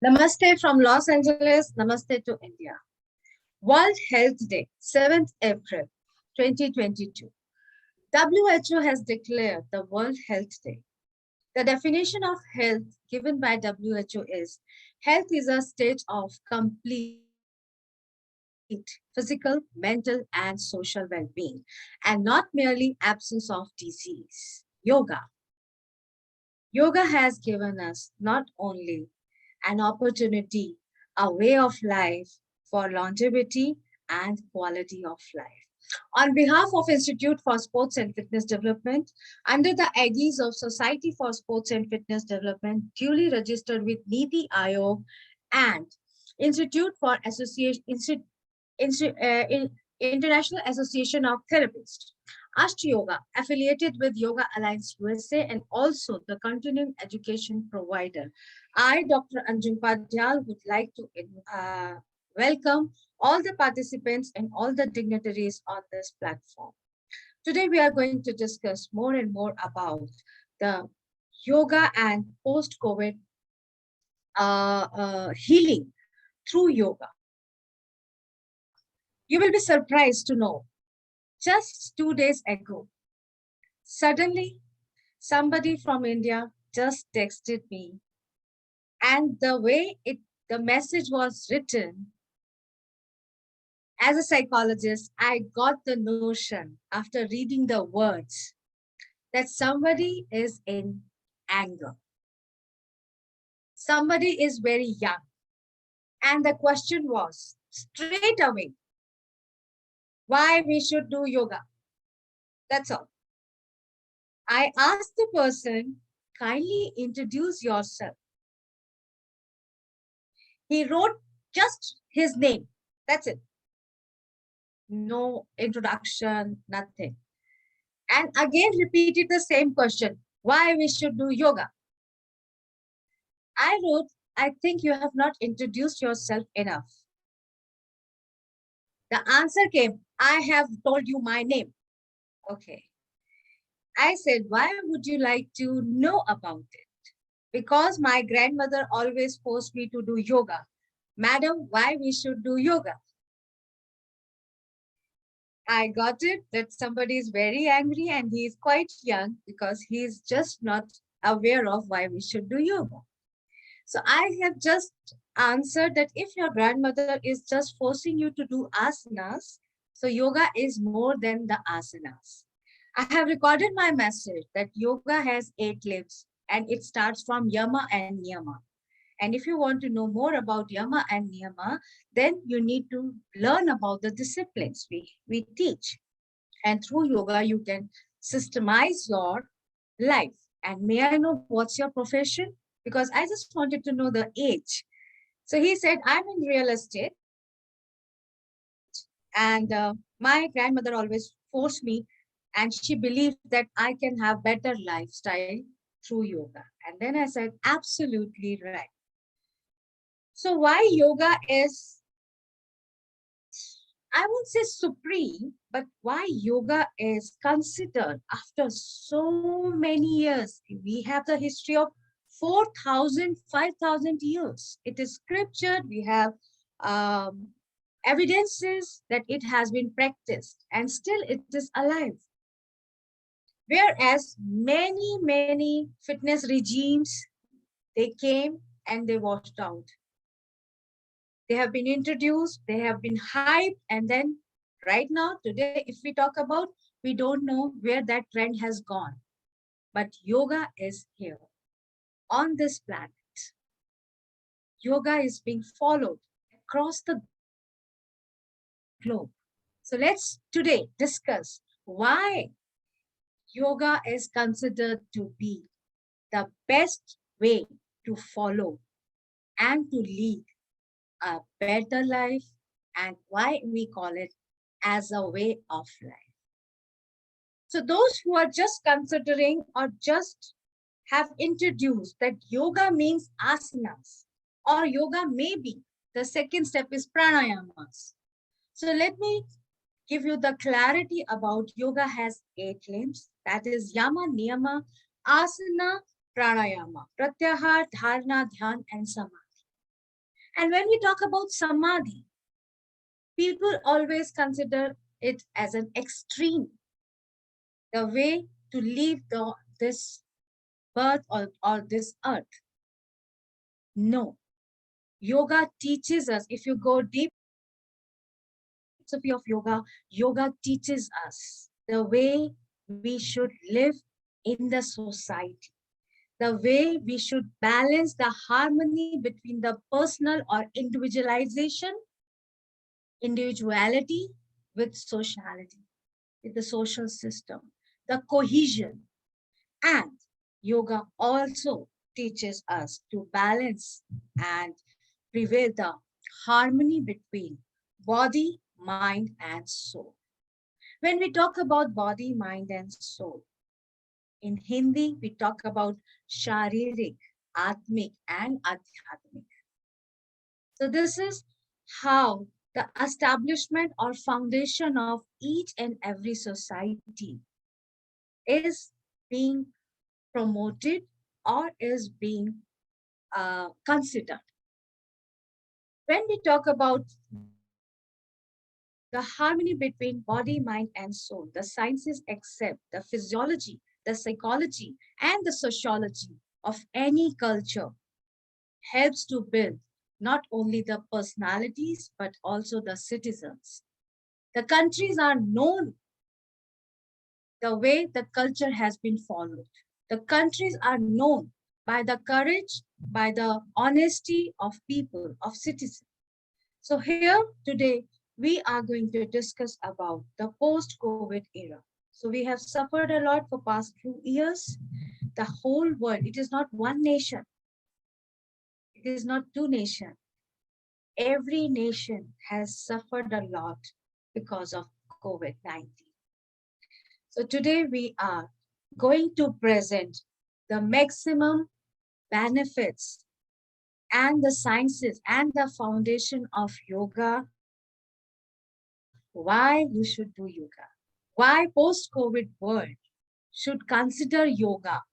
Namaste from Los Angeles. Namaste to India. World Health Day, 7th April 2022. WHO has declared the World Health Day. The definition of health given by WHO is health is a state of complete physical, mental, and social well-being, and not merely absence of disease. Yoga. Yoga has given us not only an opportunity, a way of life for longevity and quality of life. On behalf of Institute for Sports and Fitness Development, under the aegis of Society for Sports and Fitness Development, duly registered with Niti Aayog and Institute for International Association of Therapists, Asht Yoga, affiliated with Yoga Alliance USA and also the continuing education provider. I, Dr. Anjum Padyal, would like to welcome all the participants and all the dignitaries on this platform. Today, we are going to discuss more and more about the yoga and post-COVID healing through yoga. You will be surprised to know, just 2 days ago, suddenly somebody from India just texted me, and the way the message was written, as a psychologist, I got the notion after reading the words that somebody is in anger. Somebody is very young. And the question was straight away, why we should do yoga. That's all. I asked the person, kindly introduce yourself. He wrote just his name. That's it. No introduction, nothing. And again repeated the same question, why we should do yoga. I wrote, I think you have not introduced yourself enough. The answer came, I have told you my name. Okay. I said, why would you like to know about it? Because my grandmother always forced me to do yoga. Madam, why we should do yoga? I got it that somebody is very angry and he is quite young because he is just not aware of why we should do yoga. So I have just answered that if your grandmother is just forcing you to do asanas, so yoga is more than the asanas. I have recorded my message that yoga has 8 limbs and it starts from yama and niyama. And if you want to know more about yama and niyama, then you need to learn about the disciplines we teach. And through yoga, you can systemize your life. And may I know what's your profession? Because I just wanted to know the age. So he said, I'm in real estate. And my grandmother always forced me, and she believed that I can have better lifestyle through yoga. And then I said, absolutely right. So why yoga is, I won't say supreme, but why yoga is considered after so many years. We have the history of 4,000, 5,000 years. It is scriptured. We have evidences that it has been practiced and still it is alive. Whereas many fitness regimes, they came and they washed out. They have been introduced, they have been hyped, and then right now, today, if we talk about, we don't know where that trend has gone. But yoga is here on this planet. Yoga is being followed across the globe. So let's today discuss why yoga is considered to be the best way to follow and to lead a better life, and why we call it as a way of life. So those who are just considering or just have introduced that yoga means asanas, or yoga may be the second step is pranayamas. So let me give you the clarity about yoga has 8 limbs, that is yama, niyama, asana, pranayama, pratyahar, dharana, dhyan, and samadhi. And when we talk about samadhi, people always consider it as an extreme, the way to leave this birth or this earth. No. Yoga teaches us, if you go deep philosophy of yoga, yoga teaches us the way we should live in the society, the way we should balance the harmony between the personal or individuality with sociality, with the social system, the cohesion. And yoga also teaches us to balance and prevail the harmony between body, mind, and soul. When we talk about body, mind, and soul, in Hindi, we talk about sharirik, atmik, and adhyatmik. So this is how the establishment or foundation of each and every society is being promoted or is being considered. When we talk about the harmony between body, mind, and soul, the sciences accept the physiology, the psychology, and the sociology of any culture helps to build not only the personalities but also the citizens. The countries are known the way the culture has been followed. The countries are known by the courage, by the honesty of people, of citizens. So here today, we are going to discuss about the post-COVID era. So we have suffered a lot for past 2 years. The whole world, it is not one nation, it is not two nations. Every nation has suffered a lot because of COVID-19. So today we are going to present the maximum benefits and the sciences and the foundation of yoga, why you should do yoga, why post-COVID world should consider yoga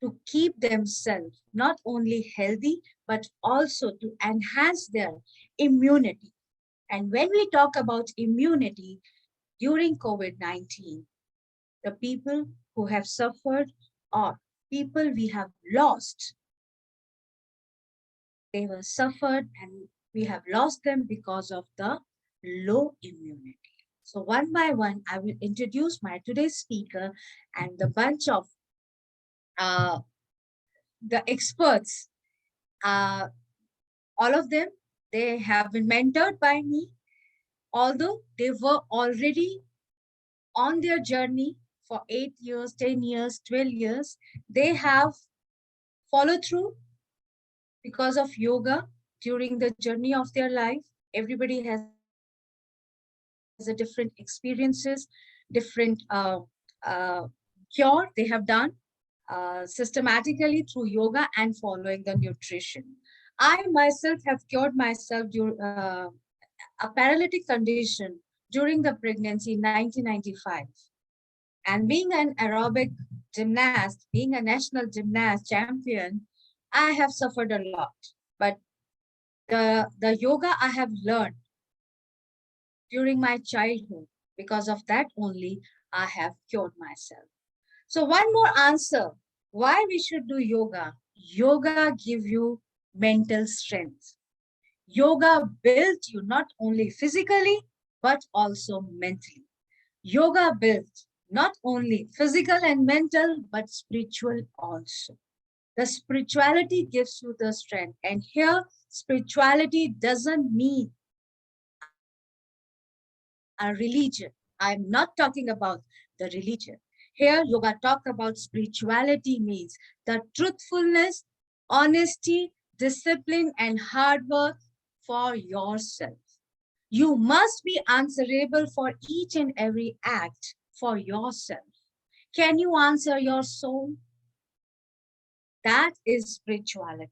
to keep themselves not only healthy, but also to enhance their immunity. And when we talk about immunity during COVID-19, the people who have suffered or people we have lost, they were suffered and we have lost them because of the low immunity. So one by one, I will introduce my today's speaker and the bunch of uh, the experts. Uh, all of them, they have been mentored by me, although they were already on their journey for 8 years, 10 years, 12 years. They have followed through because of yoga during the journey of their life. Everybody has a different experiences, different cure they have done systematically through yoga and following the nutrition. I myself have cured myself during a paralytic condition during the pregnancy in 1995. And being an aerobic gymnast, being a national gymnast champion, I have suffered a lot. But the yoga I have learned during my childhood, because of that only, I have cured myself. So one more answer, why we should do yoga. Yoga give you mental strength. Yoga builds you not only physically, but also mentally. Yoga builds not only physical and mental, but spiritual also. The spirituality gives you the strength. And here, spirituality doesn't mean a religion. I'm not talking about the religion. Here, yoga talk about spirituality means the truthfulness, honesty, discipline, and hard work for yourself. You must be answerable for each and every act for yourself. Can you answer your soul? That is spirituality.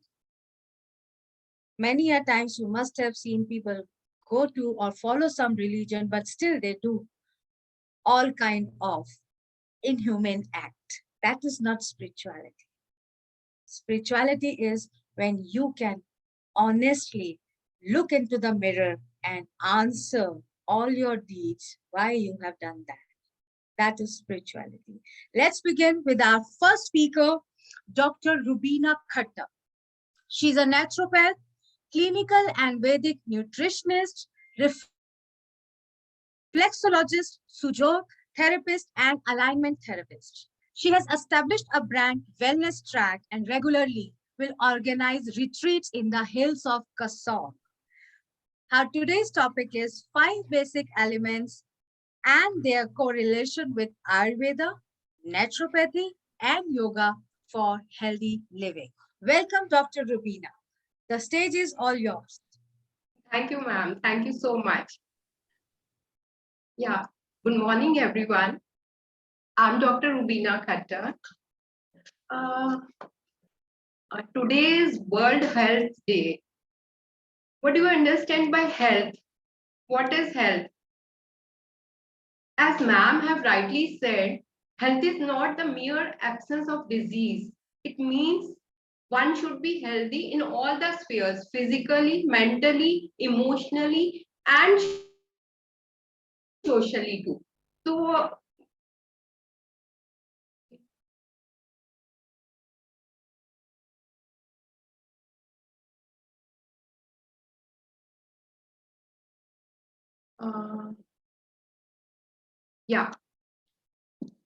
Many a times you must have seen people go to or follow some religion, but still they do all kind of inhumane act. That is not spirituality. Spirituality is when you can honestly look into the mirror and answer all your deeds why you have done that. That is spirituality. Let's begin with our first speaker, Dr. Rubina Khatta. She's a naturopath, clinical and Vedic nutritionist, reflexologist, sujok therapist, and alignment therapist. She has established a brand wellness track and regularly will organize retreats in the hills of Kasol. Our today's topic is five basic elements and their correlation with Ayurveda, naturopathy, and yoga for healthy living. Welcome, Dr. Rubina. The stage is all yours. Thank you, ma'am. Thank you so much. Yeah. Good morning, everyone. I'm Dr. Rubina Khatta. Uh, Today is World Health Day. What do you understand by health? What is health? As ma'am have rightly said, health is not the mere absence of disease. It means one should be healthy in all the spheres, physically, mentally, emotionally, and socially too. So uh, yeah.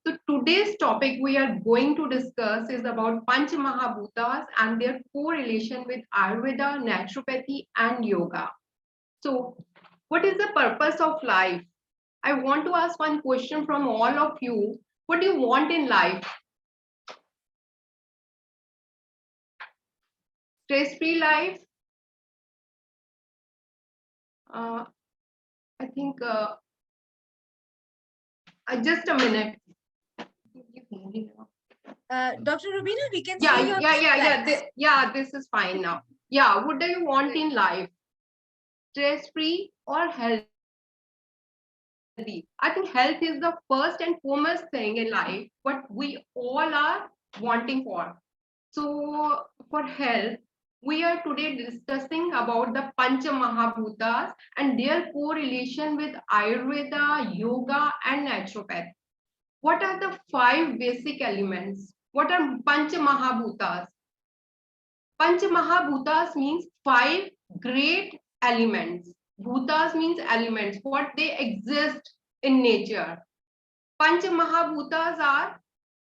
So today's topic we are going to discuss is about Panch Mahabhutas and their correlation with Ayurveda, naturopathy, and yoga. So, what is the purpose of life? I want to ask one question from all of you. What do you want in life? Stress-free life? Uh, I think just a minute. Dr. Rubina, we can see your This is fine now. Yeah, what do you want in life? Stress-free or healthy? I think health is the first and foremost thing in life, what we all are wanting for. So, for health, we are today discussing about the Pancha Mahabhutas and their correlation with Ayurveda, yoga, and naturopathy. What are the five basic elements? What are Pancha Mahabhutas? Pancha Mahabhutas means five great elements. Bhutas means elements, what they exist in nature. Pancha Mahabhutas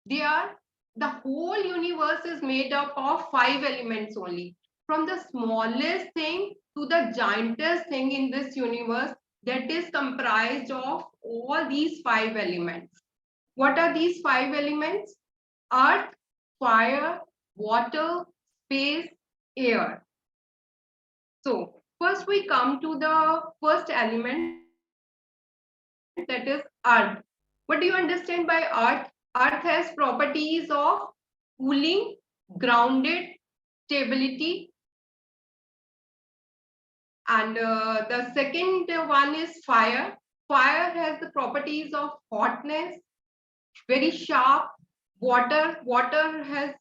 they are, the whole universe is made up of five elements only. From the smallest thing to the giantest thing in this universe, that is comprised of all these five elements. What are these five elements? Earth, fire, water, space, air. So first we come to the first element, that is earth. What do you understand by earth? Earth has properties of cooling, grounded, stability, and the second one is fire. Fire has the properties of hotness, very sharp. Water has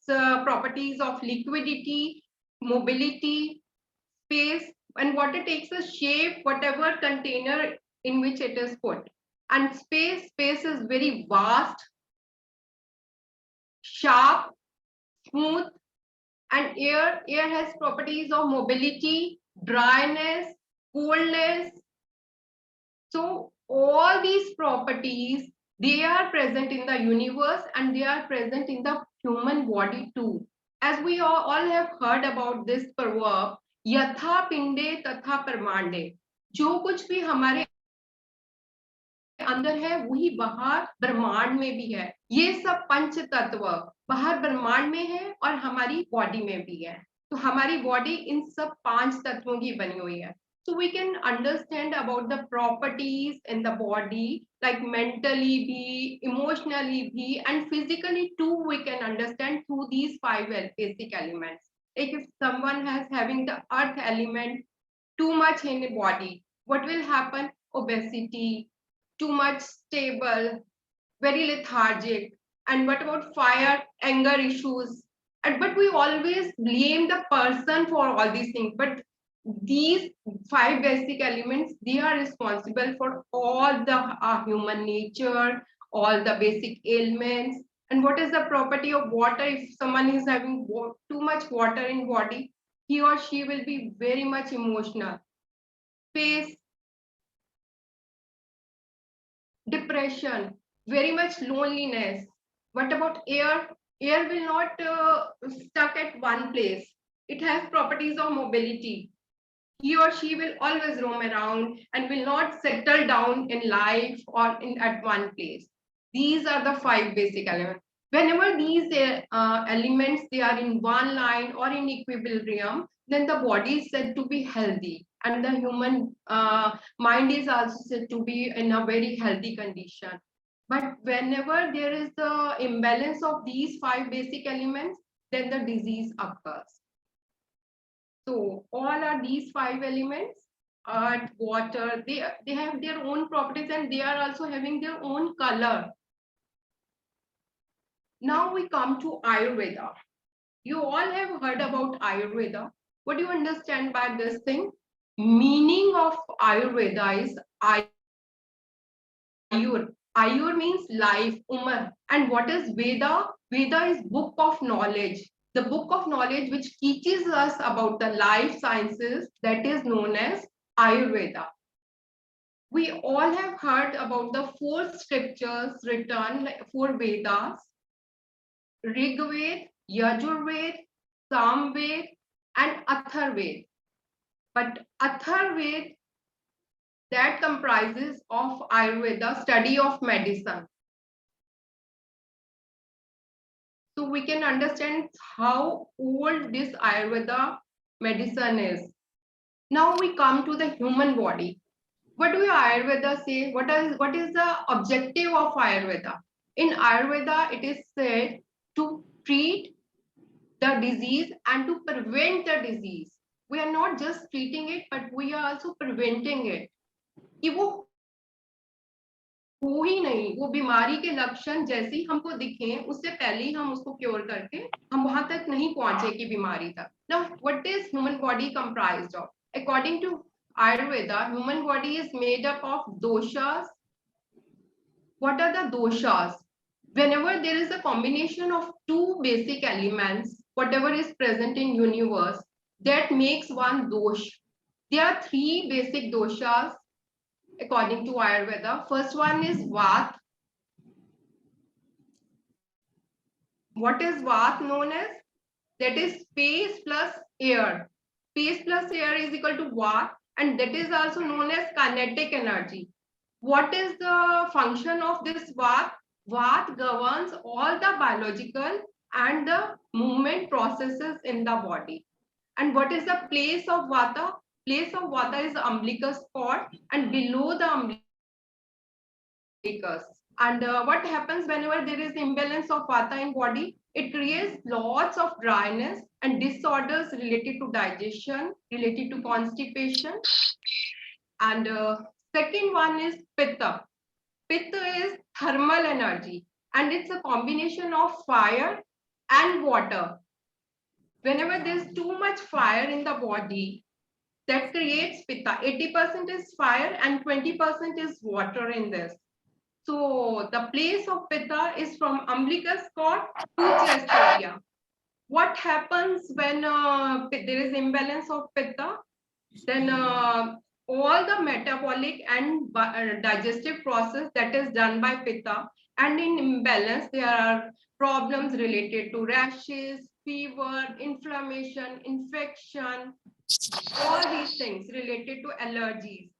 properties of liquidity, mobility, space, and water takes a shape, whatever container in which it is put. And space is very vast, sharp, smooth, and air has properties of mobility, dryness, coldness. So all these properties, they are present in the universe and they are present in the human body too. As we all have heard about this proverb, यथा पिंडे तथा परमांडे, जो कुछ भी हमारे अंदर है वही बाहर ब्रह्मांड में भी है. ये सब पंच तत्व बाहर ब्रह्मांड में है और हमारी बॉडी में भी है. तो हमारी बॉडी इन सब पांच तत्वों की बनी हुई है. So we can understand about the properties in the body, like mentally be, emotionally be, and physically too. We can understand through these five basic elements. Like if someone has having the earth element too much in the body, what will happen? Obesity, too much stable, very lethargic. And what about fire, anger issues? And but we always blame the person for all these things. But these five basic elements, they are responsible for all the human nature, all the basic ailments. And what is the property of water? If someone is having too much water in body, he or she will be very much emotional, face depression, very much loneliness. What about air? Air will not stuck at one place. It has properties of mobility. He or she will always roam around and will not settle down in life or in at one place. These are the five basic elements. Whenever these elements they are in one line or in equilibrium, then the body is said to be healthy, and the human mind is also said to be in a very healthy condition. But whenever there is the imbalance of these five basic elements, then the disease occurs. So all are these five elements, earth, water, they have their own properties and they are also having their own color. Now we come to Ayurveda. You all have heard about Ayurveda. What do you understand by this thing? Meaning of Ayurveda is Ayur. Ayur means life, Umar. And what is Veda? Veda is book of knowledge. The book of knowledge which teaches us about the life sciences, that is known as Ayurveda. We all have heard about the four scriptures written for Vedas: Rigved, Yajurved, Samved, and Atharved. But Atharved, that comprises of Ayurveda, study of medicine. So we can understand how old this Ayurveda medicine is. Now we come to the human body. What do Ayurveda say? What is the objective of Ayurveda? In Ayurveda, it is said to treat the disease and to prevent the disease. We are not just treating it, but we are also preventing it. कि वो हो ही नहीं, वो बीमारी के लक्षण जैसे ही हमको दिखे उससे पहले ही हम उसको क्योर करके हम वहां तक नहीं पहुंचे कि बीमारी तक. Now what is human body comprised of? According to Ayurveda, human body is made up of doshas. What are the doshas? Whenever there is a combination of two basic elements, whatever is present in universe, that makes one dosh. There are three basic doshas according to Ayurveda. First one is Vat. What is Vat known as? That is space plus air. Space plus air is equal to Vat, and that is also known as kinetic energy. What is the function of this Vat? Vat governs all the biological and the movement processes in the body. And what is the place of Vata? Place of Vata is the umbilicus cord and below the umbilicus. And what happens whenever there is imbalance of Vata in body? It creates lots of dryness and disorders related to digestion, related to constipation. And second one is Pitta. Pitta is thermal energy, and it's a combination of fire and water. Whenever there's too much fire in the body, that creates Pitta. 80% is fire and 20% is water in this. So the place of Pitta is from umbilicus cord to chest area. What happens when there is imbalance of Pitta? Then all the metabolic and digestive process that is done by Pitta, and in imbalance there are problems related to rashes, fever, inflammation, infection, all these things related to allergies.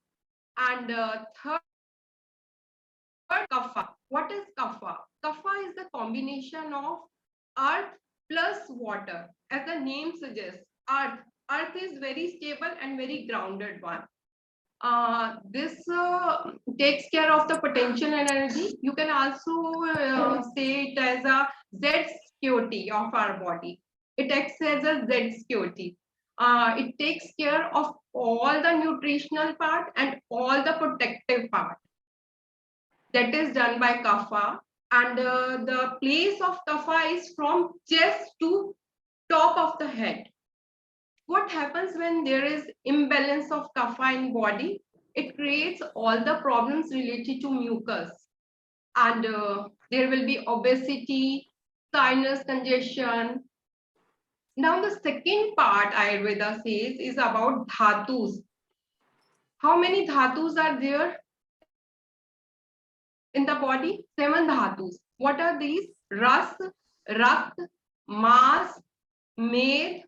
And third, Kapha. What is Kapha? Kapha is the combination of earth plus water. As the name suggests, earth. Earth is very stable and very grounded one. This takes care of the potential energy. You can also say it as a Z security of our body. It acts as a Z security. It takes care of all the nutritional part and all the protective part. That is done by Kapha. And the place of kapha is from chest to top of the head. What happens when there is imbalance of kapha in body? It creates all the problems related to mucus, and there will be obesity, sinus congestion. Now the second part Ayurveda says is about dhatus. How many dhatus are there in the body? 7 dhatus. What are these? Ras, Rakt, Mas, Med,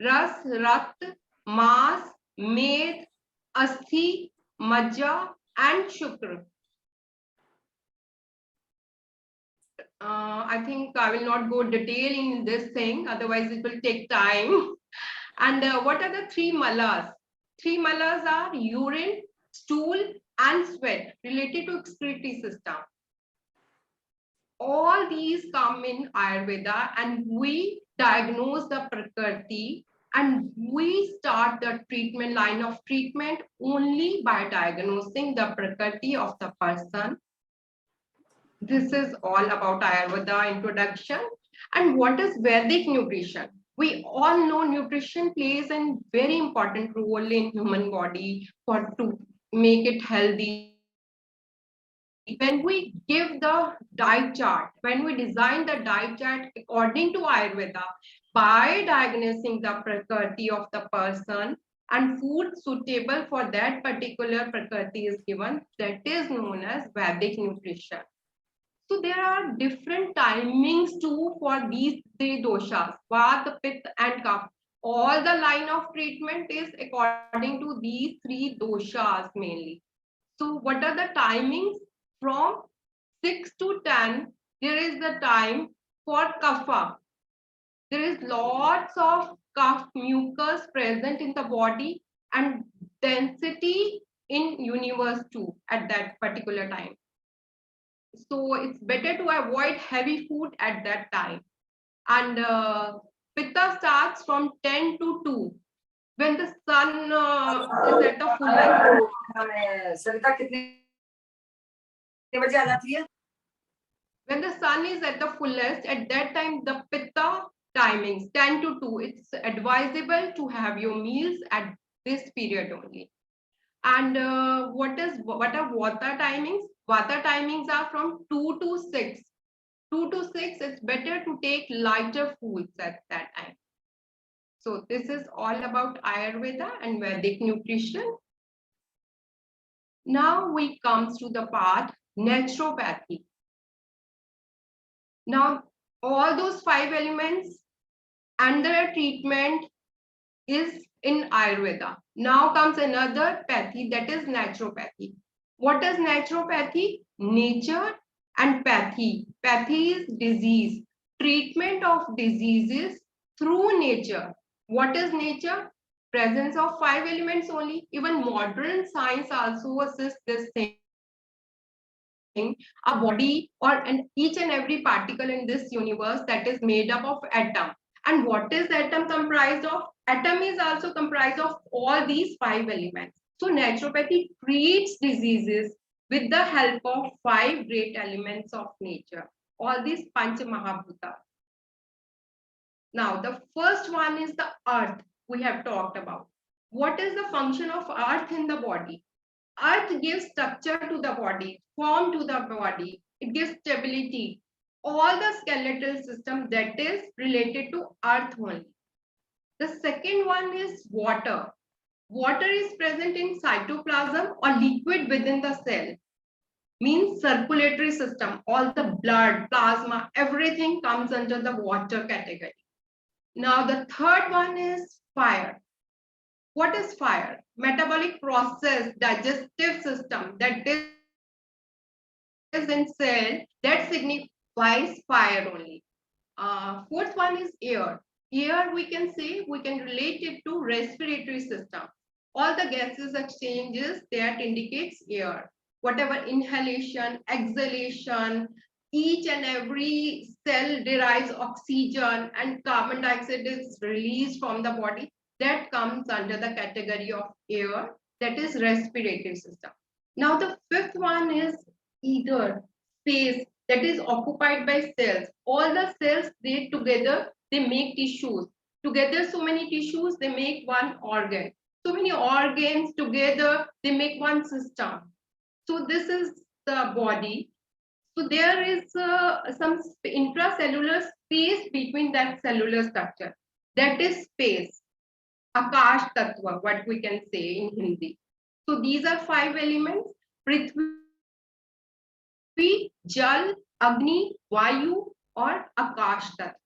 Ras, Rakt, Mas, Med, Asthi, Majja, and Shukra. I think I will not go detail in this thing, otherwise it will take time. And what are the three malas? Three malas are urine, stool, and sweat related to excretory system. All these come in Ayurveda, and we diagnose the Prakriti, and we start the treatment line of treatment only by diagnosing the Prakriti of the person. This is all about Ayurveda introduction. And what is Vedic nutrition? We all know nutrition plays a very important role in human body for to make it healthy. When we give the diet chart, when we design the diet chart according to Ayurveda, by diagnosing the prakriti of the person, and food suitable for that particular prakriti is given, that is known as Vedic nutrition. So there are different timings too for these three doshas, Vata, Pitta, and Kapha. All the line of treatment is according to these three doshas mainly. So what are the timings? From 6 to 10, there is the time for Kapha. There is lots of cough mucus present in the body and density in universe too at that particular time. So it's better to avoid heavy food at that time. And pitta starts from 10 to 2 when the sun is at the fullest. सरिता कितने बजे आ जाती है? When the sun is at the fullest, at that time the pitta timings 10 to 2, it's advisable to have your meals at this period only. And what are vata timings? Vata timings are from 2 to 6. 2 to 6, it's better to take lighter foods at that time. So this is all about Ayurveda and Vedic nutrition. Now we comes to the part naturopathy. Now all those 5 elements under treatment is in Ayurveda. Now comes another pathy, that is naturopathy. What is naturopathy? Nature and pathy. Pathy is disease. Treatment of diseases through nature. What is nature? Presence of 5 elements only. Even modern science also assists this thing. Our body each and every particle in this universe that is made up of atom. And what is atom comprised of? Atom is also comprised of all these 5 elements. So naturopathy treats diseases with the help of 5 great elements of nature. All these Pancha Mahabhuta. Now the first one is the earth we have talked about. What is the function of earth in the body? Earth gives structure to the body, form to the body. It gives stability. All the skeletal system that is related to earth only. The second one is water. Water is present in cytoplasm or liquid within the cell. Means circulatory system. All the blood, plasma, everything comes under the water category. Now the third one is fire. What is fire? Metabolic process, digestive system that is in cell, that signifies fire only. Fourth one is air. Air we can say, we can relate it to respiratory system. All the gases exchanges that indicates air. Whatever inhalation, exhalation, each and every cell derives oxygen and carbon dioxide is released from the body. That comes under the category of air, that is respiratory system. Now the fifth one is ether, space, that is occupied by cells. All the cells, they together, they make tissues. Together, so many tissues, they make one organ. So many organs together, they make one system. So this is the body. So there is some intracellular space between that cellular structure. That is space. Akash Tattva, what we can say in Hindi. So these are 5 elements: Prithvi, Jal, Agni, Vayu, or Akash Tattva.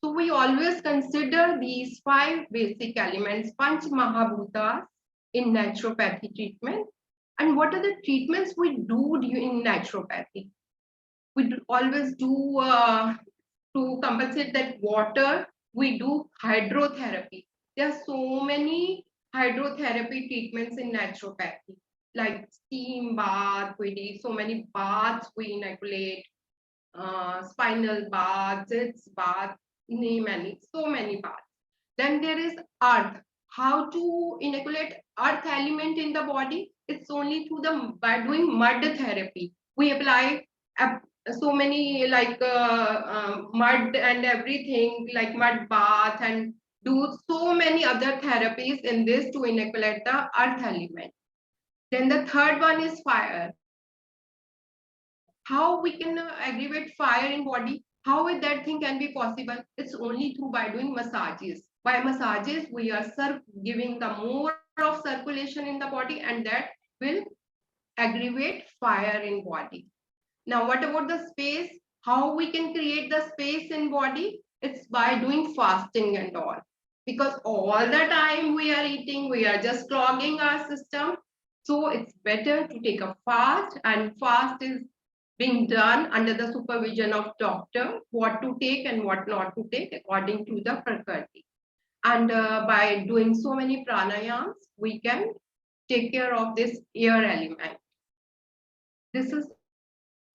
So we always consider these 5 basic elements, Panch Mahabhutas, in naturopathy treatment. And what are the treatments we do in naturopathy? We always do to compensate that water, we do hydrotherapy. There are so many hydrotherapy treatments in naturopathy, like steam bath, we do so many baths we inoculate, spinal bath, sits bath, name any, so many baths. Then there is earth. How to inoculate earth element in the body? It's only through the by doing mud therapy. We apply so many like mud and everything, like mud bath, and do so many other therapies in this to inoculate the earth element. Then the third one is fire. How we can aggravate fire in body? How that thing can be possible? It's only through by doing massages. By massages, we are giving the more of circulation in the body, and that will aggravate fire in body. Now, what about the space? How we can create the space in body? It's by doing fasting and all. Because all the time we are eating, we are just clogging our system. So it's better to take a fast, and fast is being done under the supervision of doctor, what to take and what not to take according to the Prakriti. And by doing so many pranayams, we can take care of this air element. This is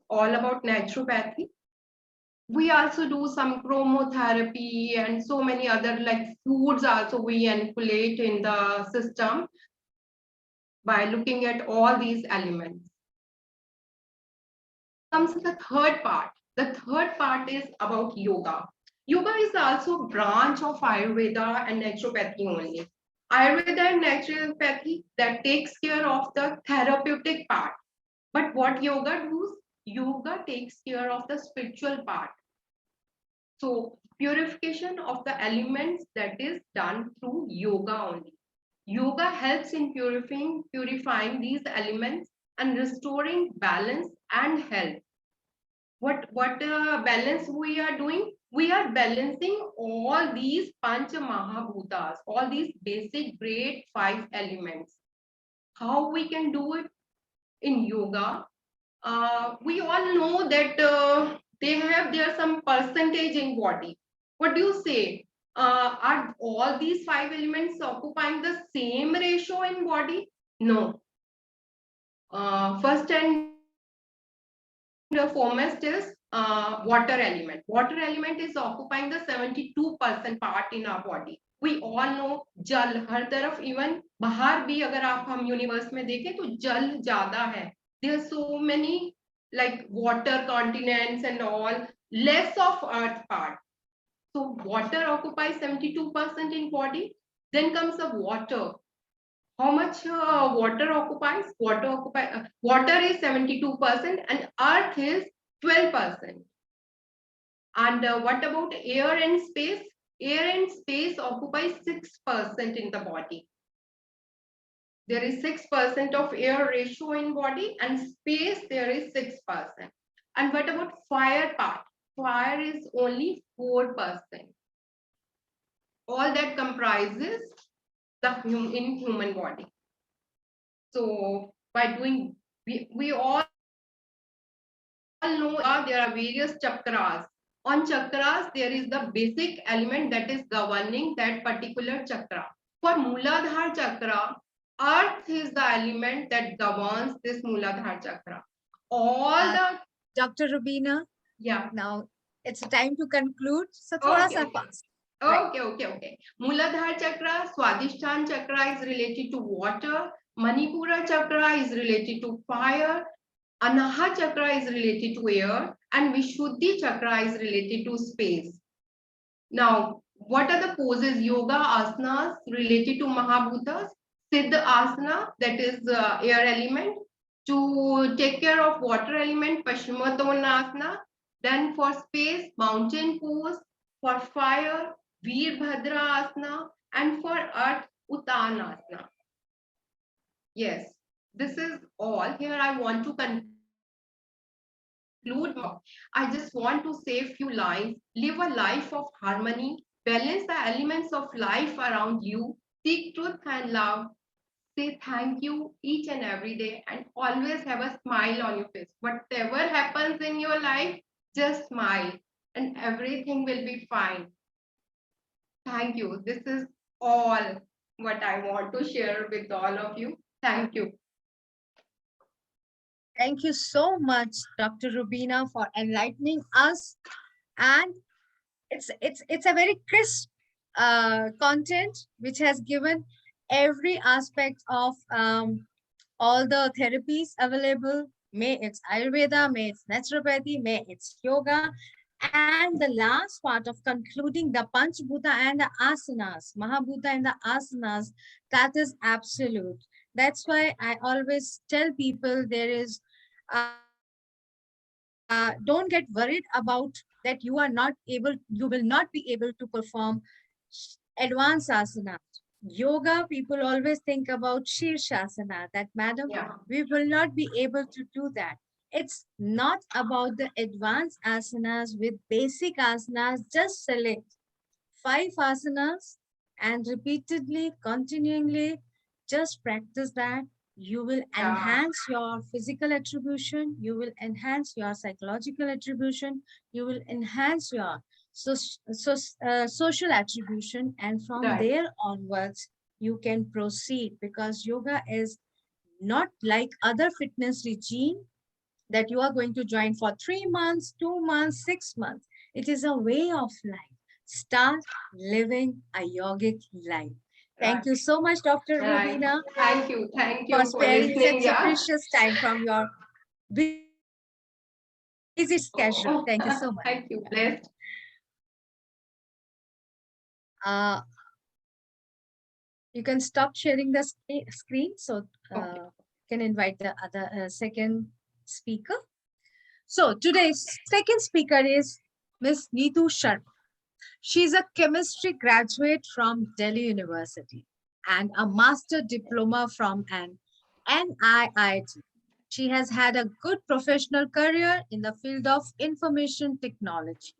all about naturopathy. We also do some chromotherapy and so many other like foods also we inoculate in the system by looking at all these elements. Comes the third part. The third part is about yoga. Yoga is also a branch of Ayurveda and naturopathy only. Ayurveda and naturopathy that takes care of the therapeutic part. But what yoga does? Yoga takes care of the spiritual part. So purification of the elements, that is done through yoga only. Yoga helps in purifying these elements and restoring balance and health. What balance we are doing? We are balancing all these Pancha Mahabhutas, all these basic great 5 elements. How we can do it in yoga? We all know that they have their some percentage in body. What do you say? Are all these 5 elements occupying the same ratio in body? No. First and foremost is water element. Water element is occupying the 72% part in our body. We all know जल हर तरफ, even बाहर भी अगर आप हम universe में देखें तो जल ज्यादा है. There are so many like water continents and all, less of earth part. So water occupies 72% in body. Then comes the water. How much water occupies? Water is 72% and earth is 12%. And what about air and space? Air and space occupies 6% in the body. There is 6% of air ratio in body, and space there is 6%. And what about fire part? Fire is only 4%. All that comprises the in human body. So by doing, we all know there are various chakras. On chakras, there is the basic element that is governing that particular chakra. For Mooladhara chakra, earth is the element that governs this Mooladhara chakra. All the Dr. Rubina, yeah. Now it's time to conclude. So thoda sa fast. Okay. Mooladhara chakra, Swadhisthana chakra is related to water. Manipura chakra is related to fire. Anaha chakra is related to air. and Vishuddhi chakra is related to space. Now, what are the poses? Yoga asanas related to Mahabhutas, Siddha asana, that is air element, to take care of water element, Paschimottanasana, then for space, mountain pose, for fire, Veerbhadra asana, and for earth, Uttanasana. Yes, this is all. Here I want to conclude. I just want to say a few lines. Live a life of harmony, balance the elements of life around you, seek truth and love, say thank you each and every day, and always have a smile on your face. Whatever happens in your life, just smile and everything will be fine. Thank you. This is all what I want to share with all of you. Thank you. Thank you so much, Dr. Rubina, for enlightening us. And it's a very crisp content which has given every aspect of all the therapies available. May it's Ayurveda, may it's naturopathy, may it's yoga. And the last part of concluding the Panchbhuta and the asanas, Mahabhuta and the asanas, that is absolute. That's why I always tell people there is, don't get worried about that you are not able, you will not be able to perform advanced asanas. Yoga, people always think about Shirshasana, that madam, Yeah. we will not be able to do that. It's not about the advanced asanas with basic asanas. Just select 5 asanas and repeatedly, continually, just practice that. You will Yeah. enhance your physical attribution, you will enhance your psychological attribution, you will enhance your social attribution, and from Right. there onwards, you can proceed, because yoga is not like other fitness regime that you are going to join for 3 months, 2 months, 6 months. It is a way of life. Start living a yogic life. Thank Right. you so much, Dr. Right. Rubina, Thank for you for sparing listening. such a Yeah. precious time from your busy schedule. Thank you so much. Oh, thank you. Blessed. Uh, you can stop sharing the screen, so Okay. can invite the other second speaker. So today's second speaker is Miss Neetu Sharma. She's a chemistry graduate from Delhi University and a master diploma from an NIIT. She has had a good professional career in the field of information technology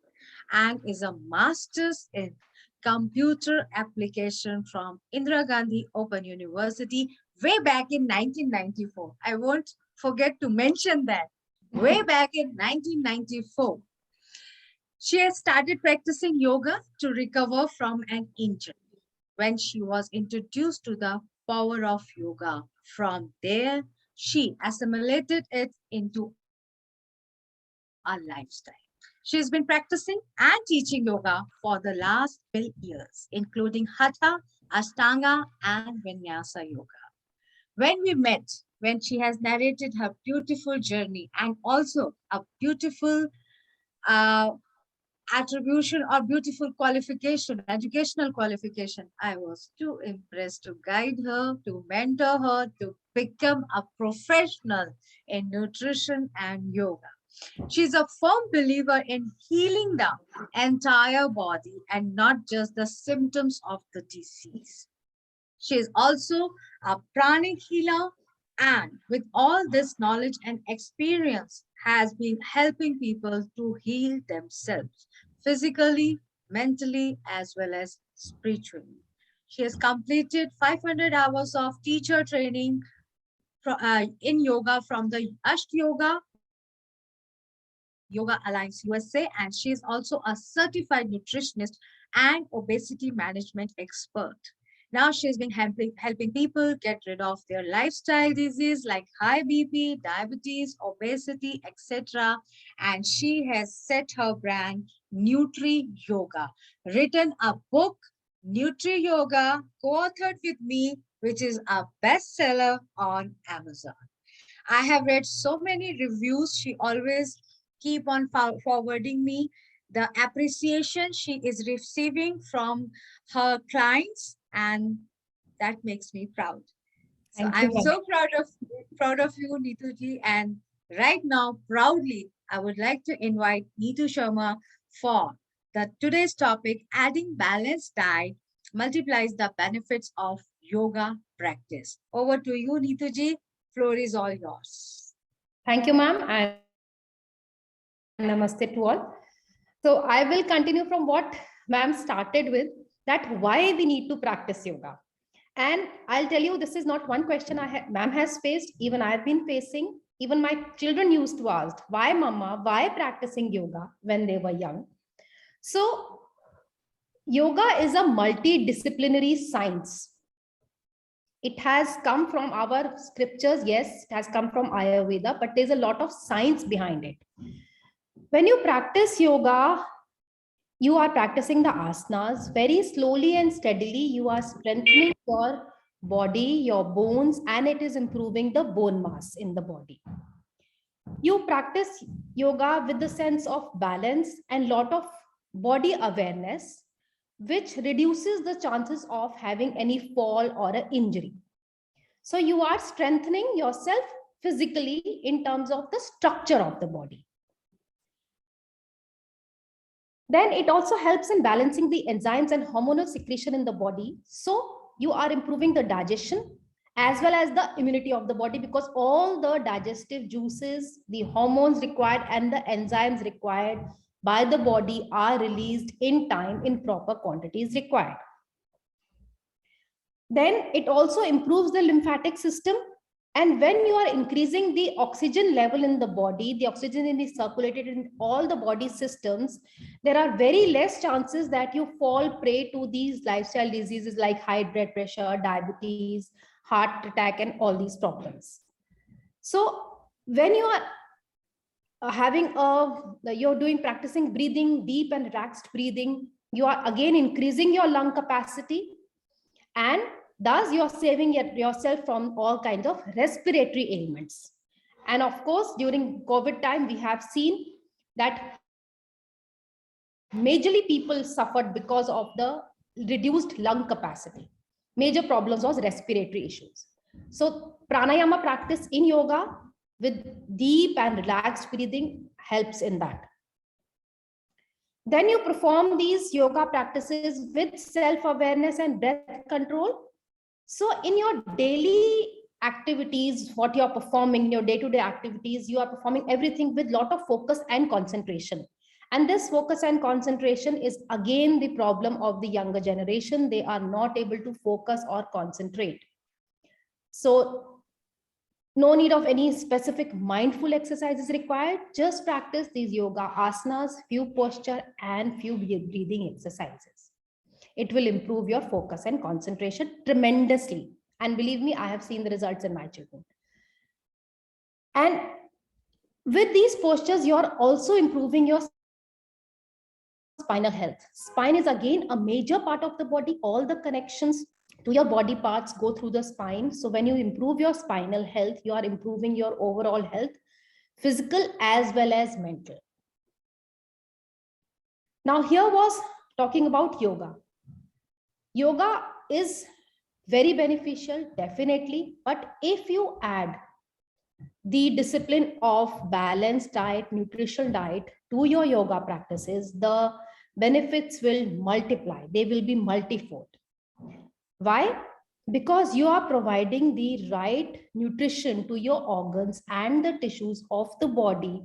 and is a master's in computer application from Indira Gandhi Open University way back in 1994. I won't forget to mention that. Way back in 1994. She had started practicing yoga to recover from an injury when she was introduced to the power of yoga. From there, she assimilated it into a lifestyle. She's been practicing and teaching yoga for the last 12 years, including Hatha, Ashtanga, and Vinyasa yoga. When we met, when she has narrated her beautiful journey and also a beautiful uh, attribution or beautiful qualification, educational qualification, I was too impressed to guide her, to mentor her, to become a professional in nutrition and yoga. She's a firm believer in healing the entire body and not just the symptoms of the disease. She is also a pranic healer, and with all this knowledge and experience has been helping people to heal themselves physically, mentally, as well as spiritually. She has completed 500 hours of teacher training in yoga from the Yoga Alliance USA, and she is also a certified nutritionist and obesity management expert. Now she has been helping people get rid of their lifestyle disease like high BP, diabetes, obesity, etc. And she has set her brand Nutri Yoga, written a book, Nutri Yoga, co-authored with me, which is a bestseller on Amazon. I have read so many reviews. She always keep on forwarding me the appreciation she is receiving from her clients, and that makes me proud. So Thank you, I'm ma'am. so proud of you, Neetuji. And right now, proudly, I would like to invite Neetu Sharma for the today's topic: adding balanced diet multiplies the benefits of yoga practice. Over to you, Neetuji. Floor is all yours. Thank you, ma'am, and namaste to all. So I will continue from what ma'am started with, that why we need to practice yoga. And I'll tell you, this is not one question ma'am has faced, even I've been facing. Even my children used to ask, why mama, why practicing yoga when they were young? So yoga is a multidisciplinary science. It has come from our scriptures, yes, it has come from Ayurveda, but there's a lot of science behind it. When you practice yoga, you are practicing the asanas very slowly and steadily. You are strengthening your body, your bones, and it is improving the bone mass in the body. You practice yoga with the sense of balance and lot of body awareness, which reduces the chances of having any fall or an injury. So you are strengthening yourself physically in terms of the structure of the body. Then it also helps in balancing the enzymes and hormonal secretion in the body. So you are improving the digestion as well as the immunity of the body, because all the digestive juices, the hormones required and the enzymes required by the body are released in time in proper quantities required. Then it also improves the lymphatic system. And when you are increasing the oxygen level in the body, the oxygen is circulated in all the body systems, there are very less chances that you fall prey to these lifestyle diseases like high blood pressure, diabetes, heart attack, and all these problems. So when you are practicing breathing, deep and relaxed breathing, you are again increasing your lung capacity, and thus you're saving yourself from all kinds of respiratory ailments. And of course, during COVID time, we have seen that majorly people suffered because of the reduced lung capacity. Major problems was respiratory issues. So pranayama practice in yoga with deep and relaxed breathing helps in that. Then you perform these yoga practices with self-awareness and breath control. So in your daily activities, what you're performing, your day-to-day activities, you are performing everything with a lot of focus and concentration. And this focus and concentration is again the problem of the younger generation. They are not able to focus or concentrate. So no need of any specific mindful exercises required. Just practice these yoga asanas, few posture and few breathing exercises. It will improve your focus and concentration tremendously. And believe me, I have seen the results in my children. And with these postures, you're also improving your spinal health. Spine is again a major part of the body. All the connections to your body parts go through the spine. So when you improve your spinal health, you are improving your overall health, physical as well as mental. Now here was talking about yoga. Yoga is very beneficial, definitely. But if you add the discipline of balanced diet, nutritional diet to your yoga practices, the benefits will multiply. They will be multifold. Why? Because you are providing the right nutrition to your organs and the tissues of the body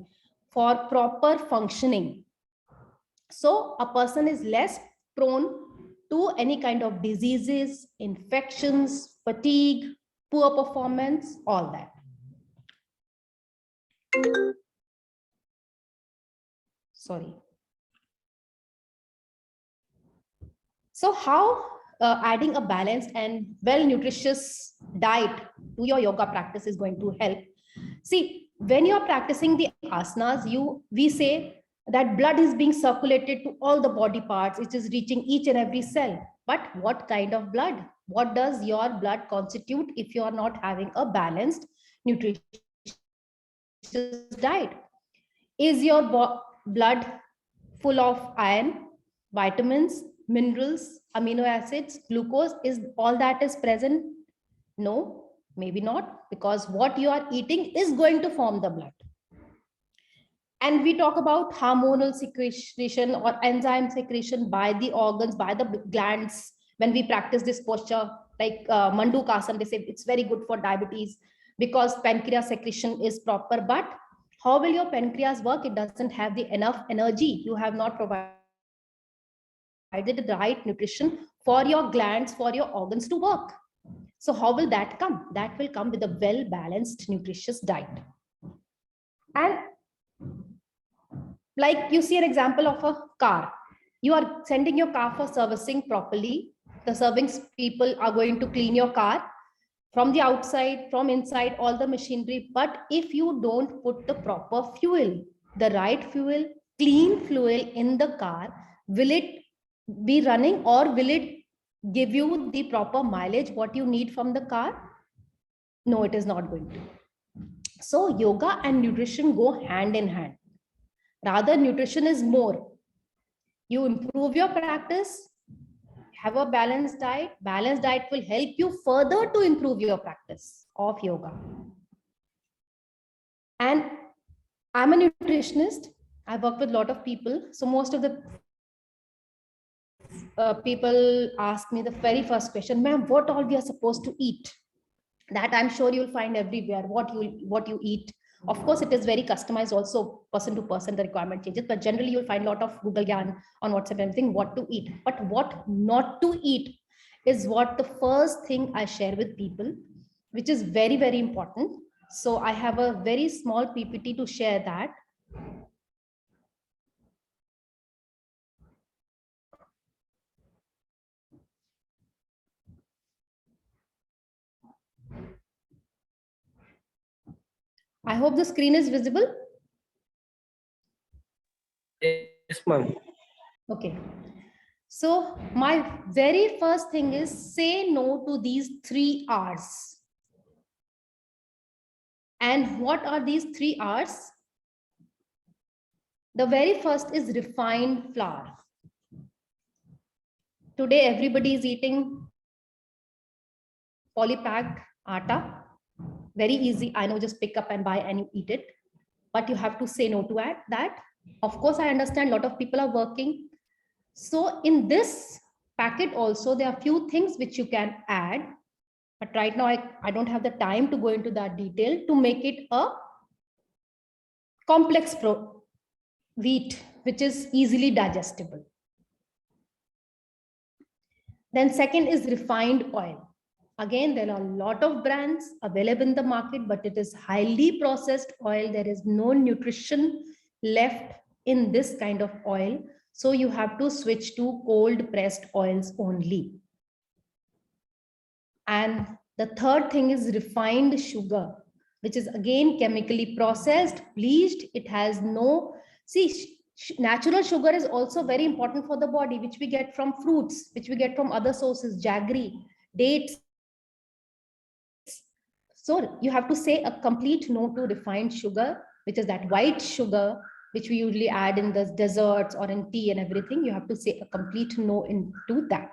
for proper functioning. So a person is less prone to any kind of diseases, infections, fatigue, poor performance, all that. Sorry. So how adding a balanced and well nutritious diet to your yoga practice is going to help? See, when you're practicing the asanas, we say that blood is being circulated to all the body parts. It is reaching each and every cell. But what kind of blood? What does your blood constitute if you are not having a balanced nutritious diet? Is your blood full of iron, vitamins, minerals, amino acids, glucose? Is all that is present? No, maybe not, because what you are eating is going to form the blood. And we talk about hormonal secretion or enzyme secretion by the organs, by the glands. When we practice this posture, like Mandukasana, they say it's very good for diabetes because pancreas secretion is proper. But how will your pancreas work? It doesn't have the enough energy. You have not provided the right nutrition for your glands, for your organs to work. So how will that come? That will come with a well-balanced, nutritious diet. And like you see an example of a car. You are sending your car for servicing properly. The serving people are going to clean your car from the outside, from inside, all the machinery. But if you don't put the proper fuel, the right fuel, clean fuel in the car, will it be running or will it give you the proper mileage, what you need from the car? No, it is not going to. So yoga and nutrition go hand in hand. Rather, nutrition is more. You improve your practice, have a balanced diet. Balanced diet will help you further to improve your practice of yoga. And I'm a nutritionist. I work with a lot of people. So most of the people ask me the very first question, ma'am, what all we are supposed to eat? That I'm sure you'll find everywhere, what you eat. Of course, it is very customized also, person to person, the requirement changes, but generally you'll find a lot of Google Gyan on WhatsApp, everything, what to eat. But what not to eat is what the first thing I share with people, which is very, very important. So I have a very small PPT to share that. I hope the screen is visible. Yes, ma'am. Okay. So my very first thing is say no to these 3 R's. And what are these 3 R's? The very first is refined flour. Today, everybody is eating polypacked atta. Very easy. I know, just pick up and buy and you eat it. But you have to say no to that. Of course, I understand a lot of people are working. So in this packet also, there are few things which you can add. But right now, I don't have the time to go into that detail to make it a complex wheat, which is easily digestible. Then second is refined oil. Again, there are a lot of brands available in the market, but it is highly processed oil. There is no nutrition left in this kind of oil. So you have to switch to cold pressed oils only. And the third thing is refined sugar, which is again chemically processed, bleached. It has no, natural sugar is also very important for the body, which we get from fruits, which we get from other sources, jaggery, dates. So you have to say a complete no to refined sugar, which is that white sugar, which we usually add in the desserts or in tea and everything. You have to say a complete no into that.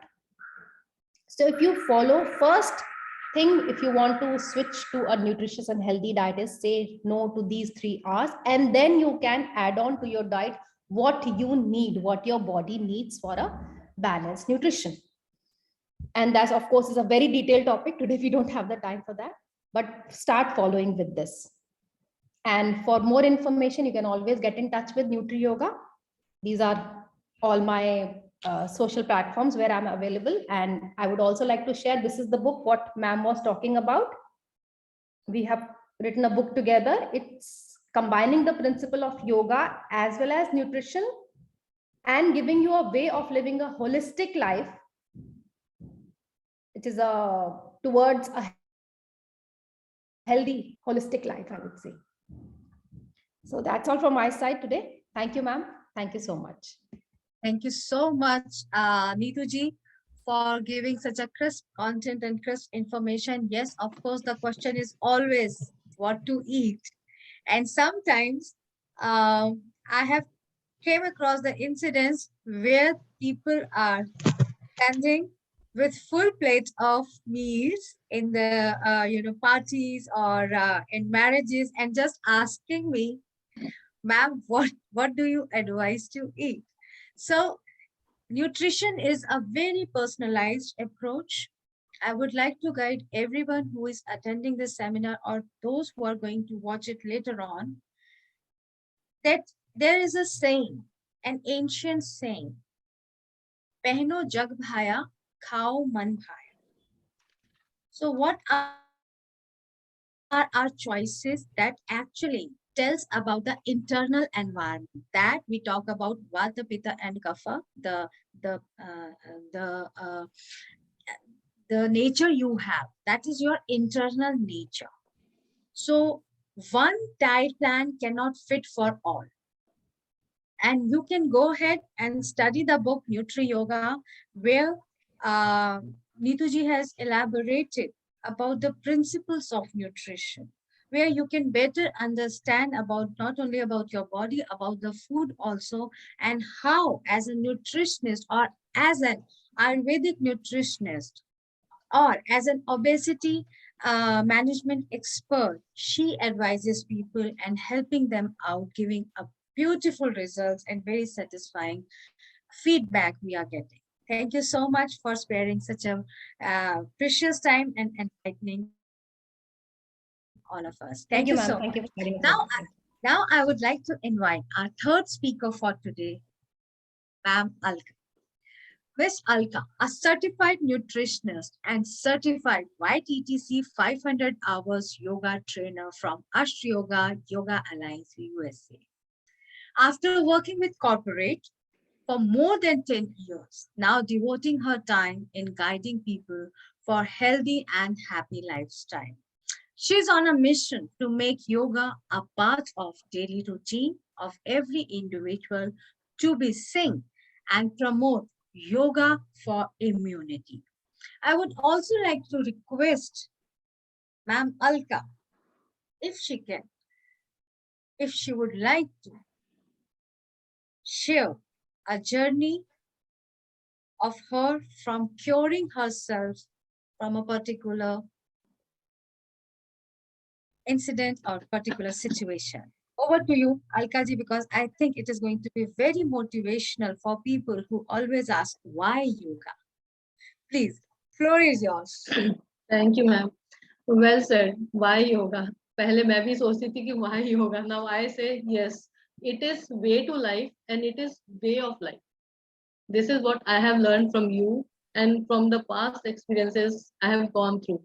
So if you follow first thing, if you want to switch to a nutritious and healthy diet, is say no to these 3 R's, and then you can add on to your diet what you need, what your body needs for a balanced nutrition. And that, of course, is a very detailed topic. Today, we don't have the time for that, but start following with this. And for more information, you can always get in touch with Nutri Yoga. These are all my social platforms where I'm available. And I would also like to share, this is the book what ma'am was talking about. We have written a book together. It's combining the principle of yoga as well as nutrition and giving you a way of living a holistic life. It is towards a healthy, holistic life, I would say. So that's all from my side today. Thank you, ma'am. Thank you so much. Thank you so much, Neetuji, for giving such a crisp content and crisp information. Yes, of course, the question is always what to eat. And sometimes I have came across the incidents where people are standing with full plate of meals in the parties or in marriages and just asking me, ma'am, what do you advise to eat? So nutrition is a very personalized approach. I would like to guide everyone who is attending this seminar or those who are going to watch it later on that there is a saying, an ancient saying, "Pehno jag bhaya, khao man bhaya." So, what are our choices that actually tells about the internal environment that we talk about Vata, Pitta, and Kapha, the uh, the uh, the nature you have. That is your internal nature. So, one diet plan cannot fit for all. And you can go ahead and study the book Nutri Yoga, where uh, Neetuji has elaborated about the principles of nutrition, where you can better understand about not only about your body, about the food also, and how, as a nutritionist or as an Ayurvedic nutritionist, or as an obesity management expert, she advises people and helping them out, giving a beautiful results and very satisfying feedback we are getting. Thank you so much for sparing such a precious time and enlightening all of us. Thank you so much. Thank you, ma'am. Now, Thank you for sharing it. now I would like to invite our third speaker for today, Ma'am Alka. Miss Alka, a certified nutritionist and certified YTTC 500 hours yoga trainer from Ash Yoga Yoga Alliance USA. After working with corporate for more than 10 years, now devoting her time in guiding people for healthy and happy lifestyle. She's on a mission to make yoga a part of daily routine of every individual to be seen and promote yoga for immunity. I would also like to request Ma'am Alka, if she can, if she would like to share a journey of her from curing herself from a particular incident or particular situation. Over to you, Alkaji, because I think it is going to be very motivational for people who always ask, why yoga? Please, floor is yours. Thank you, ma'am. Well said. Why yoga? पहले मैं भी सोचती थी कि why yoga. Now I say yes. It is way to life and it is way of life. This is what I have learned from you and from the past experiences I have gone through.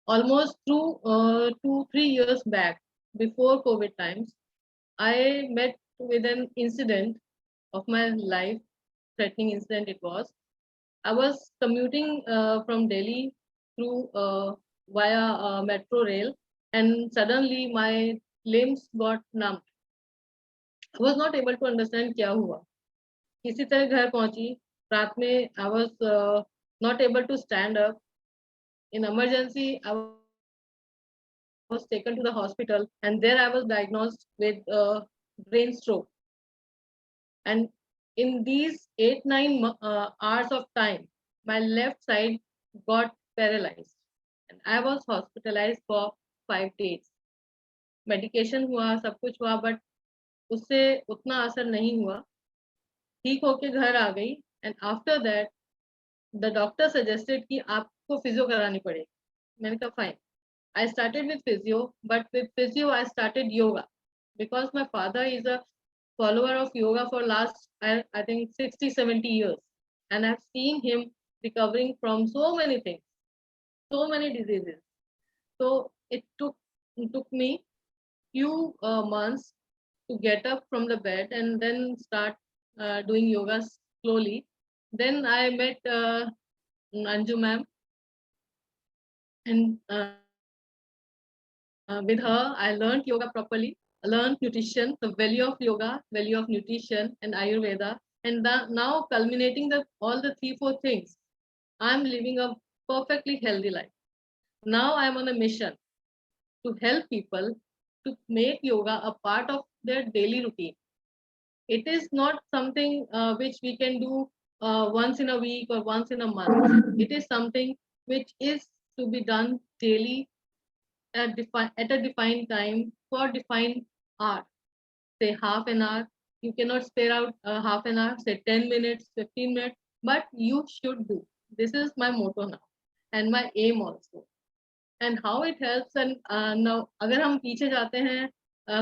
Almost through 2-3 years back, before COVID times, I met with an incident of my life, threatening incident it was. I was commuting from Delhi through via metro rail, and suddenly my limbs got numb. I was not able to understand क्या हुआ. किसी तरह घर पहुंची. रात में I was not able to stand up. In emergency, I was taken to the hospital, and there I was diagnosed with brain stroke. And in these 8-9 hours of time, my left side got paralyzed, and I was hospitalized for 5 days. Medication हुआ, सब कुछ हुआ, but उससे उतना असर नहीं हुआ. ठीक होके घर आ गई, and after that, the doctor suggested कि आपको physio करानी पड़ेगी. मैंने कहा fine. I started with physio, but with physio I started yoga because my father is a follower of yoga for last I think 60-70 years, and I've seen him recovering from so many things, so many diseases. So it took me few months to get up from the bed and then start doing yoga slowly. Then I met Anjum ma'am, and with her I learned yoga properly, learned nutrition, the value of yoga, value of nutrition and Ayurveda, and now culminating all the 3-4 things, I'm living a perfectly healthy life. Now I'm on a mission to help people to make yoga a part of their daily routine. It is not something which we can do once in a week or once in a month. It is something which is to be done daily at a defined time for defined hour. Say half an hour. You cannot spare out half an hour, say 10 minutes, 15 minutes, but you should do. This is my motto now and my aim also. And how it helps, and now अगर हम पीछे जाते हैं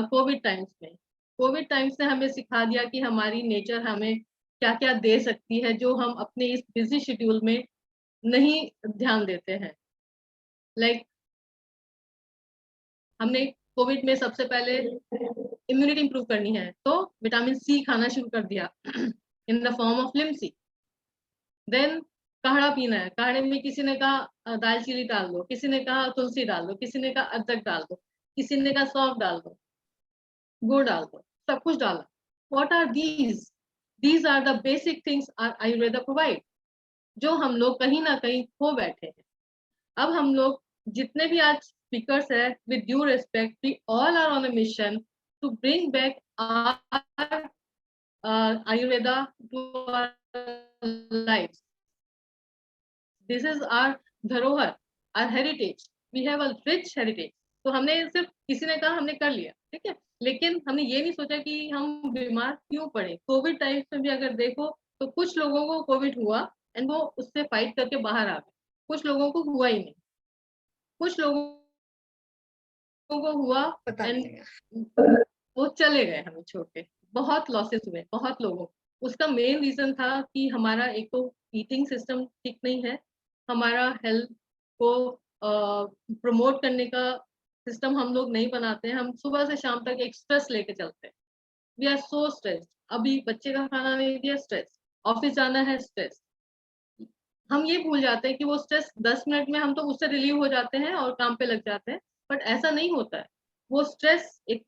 Covid times में, Covid times ने हमें सिखा दिया कि हमारी नेचर हमें क्या क्या दे सकती है जो हम अपने इस बिजी शेड्यूल में नहीं ध्यान देते हैं. लाइक हमने कोविड में सबसे पहले इम्यूनिटी इंप्रूव करनी है तो विटामिन सी खाना शुरू कर दिया in the form of Limcee. Then काढ़ा पीना है, काढ़े में किसी ने कहा दालचीनी डाल दो, किसी ने कहा तुलसी डाल दो, किसी ने कहा अदरक डाल दो, किसी ने कहा सौंफ डाल दो, गुड़ डाल दो, सब कुछ डाला. What are these are the basic things Ayurveda provide, जो हम लोग कहीं ना कहीं खो बैठे हैं. अब हम लोग जितने भी आज स्पीकर्स है, with due respect, we all are on a mission to bring back our Ayurveda to our life. This is our धरोहर, our heritage. We have a rich heritage. तो हमने सिर्फ किसी ने कहा हमने कर लिया, ठीक है, लेकिन हमने ये नहीं सोचा कि हम बीमार क्यों पड़े. कोविड टाइम्स में भी अगर देखो तो कुछ लोगों को कोविड हुआ एंड वो उससे फाइट करके बाहर आ गए, कुछ लोगों को हुआ ही नहीं, कुछ लोगों को हुआ एंड वो चले गए हमें छोड़ के. बहुत लॉसेस हुए बहुत लोगों. उसका मेन रीजन था कि हमारा एक तो ईटिंग सिस्टम ठीक नहीं है, हमारा हेल्थ को प्रमोट करने का सिस्टम हम लोग नहीं बनाते हैं. हम सुबह से शाम तक एक स्ट्रेस लेके चलते हैं. We are so stress. अभी बच्चे का खाना नहीं दिया, स्ट्रेस. ऑफिस जाना है, स्ट्रेस. हम ये भूल जाते हैं कि वो स्ट्रेस 10 मिनट में हम तो उससे रिलीव हो जाते हैं और काम पे लग जाते हैं, बट ऐसा नहीं होता है. वो स्ट्रेस एक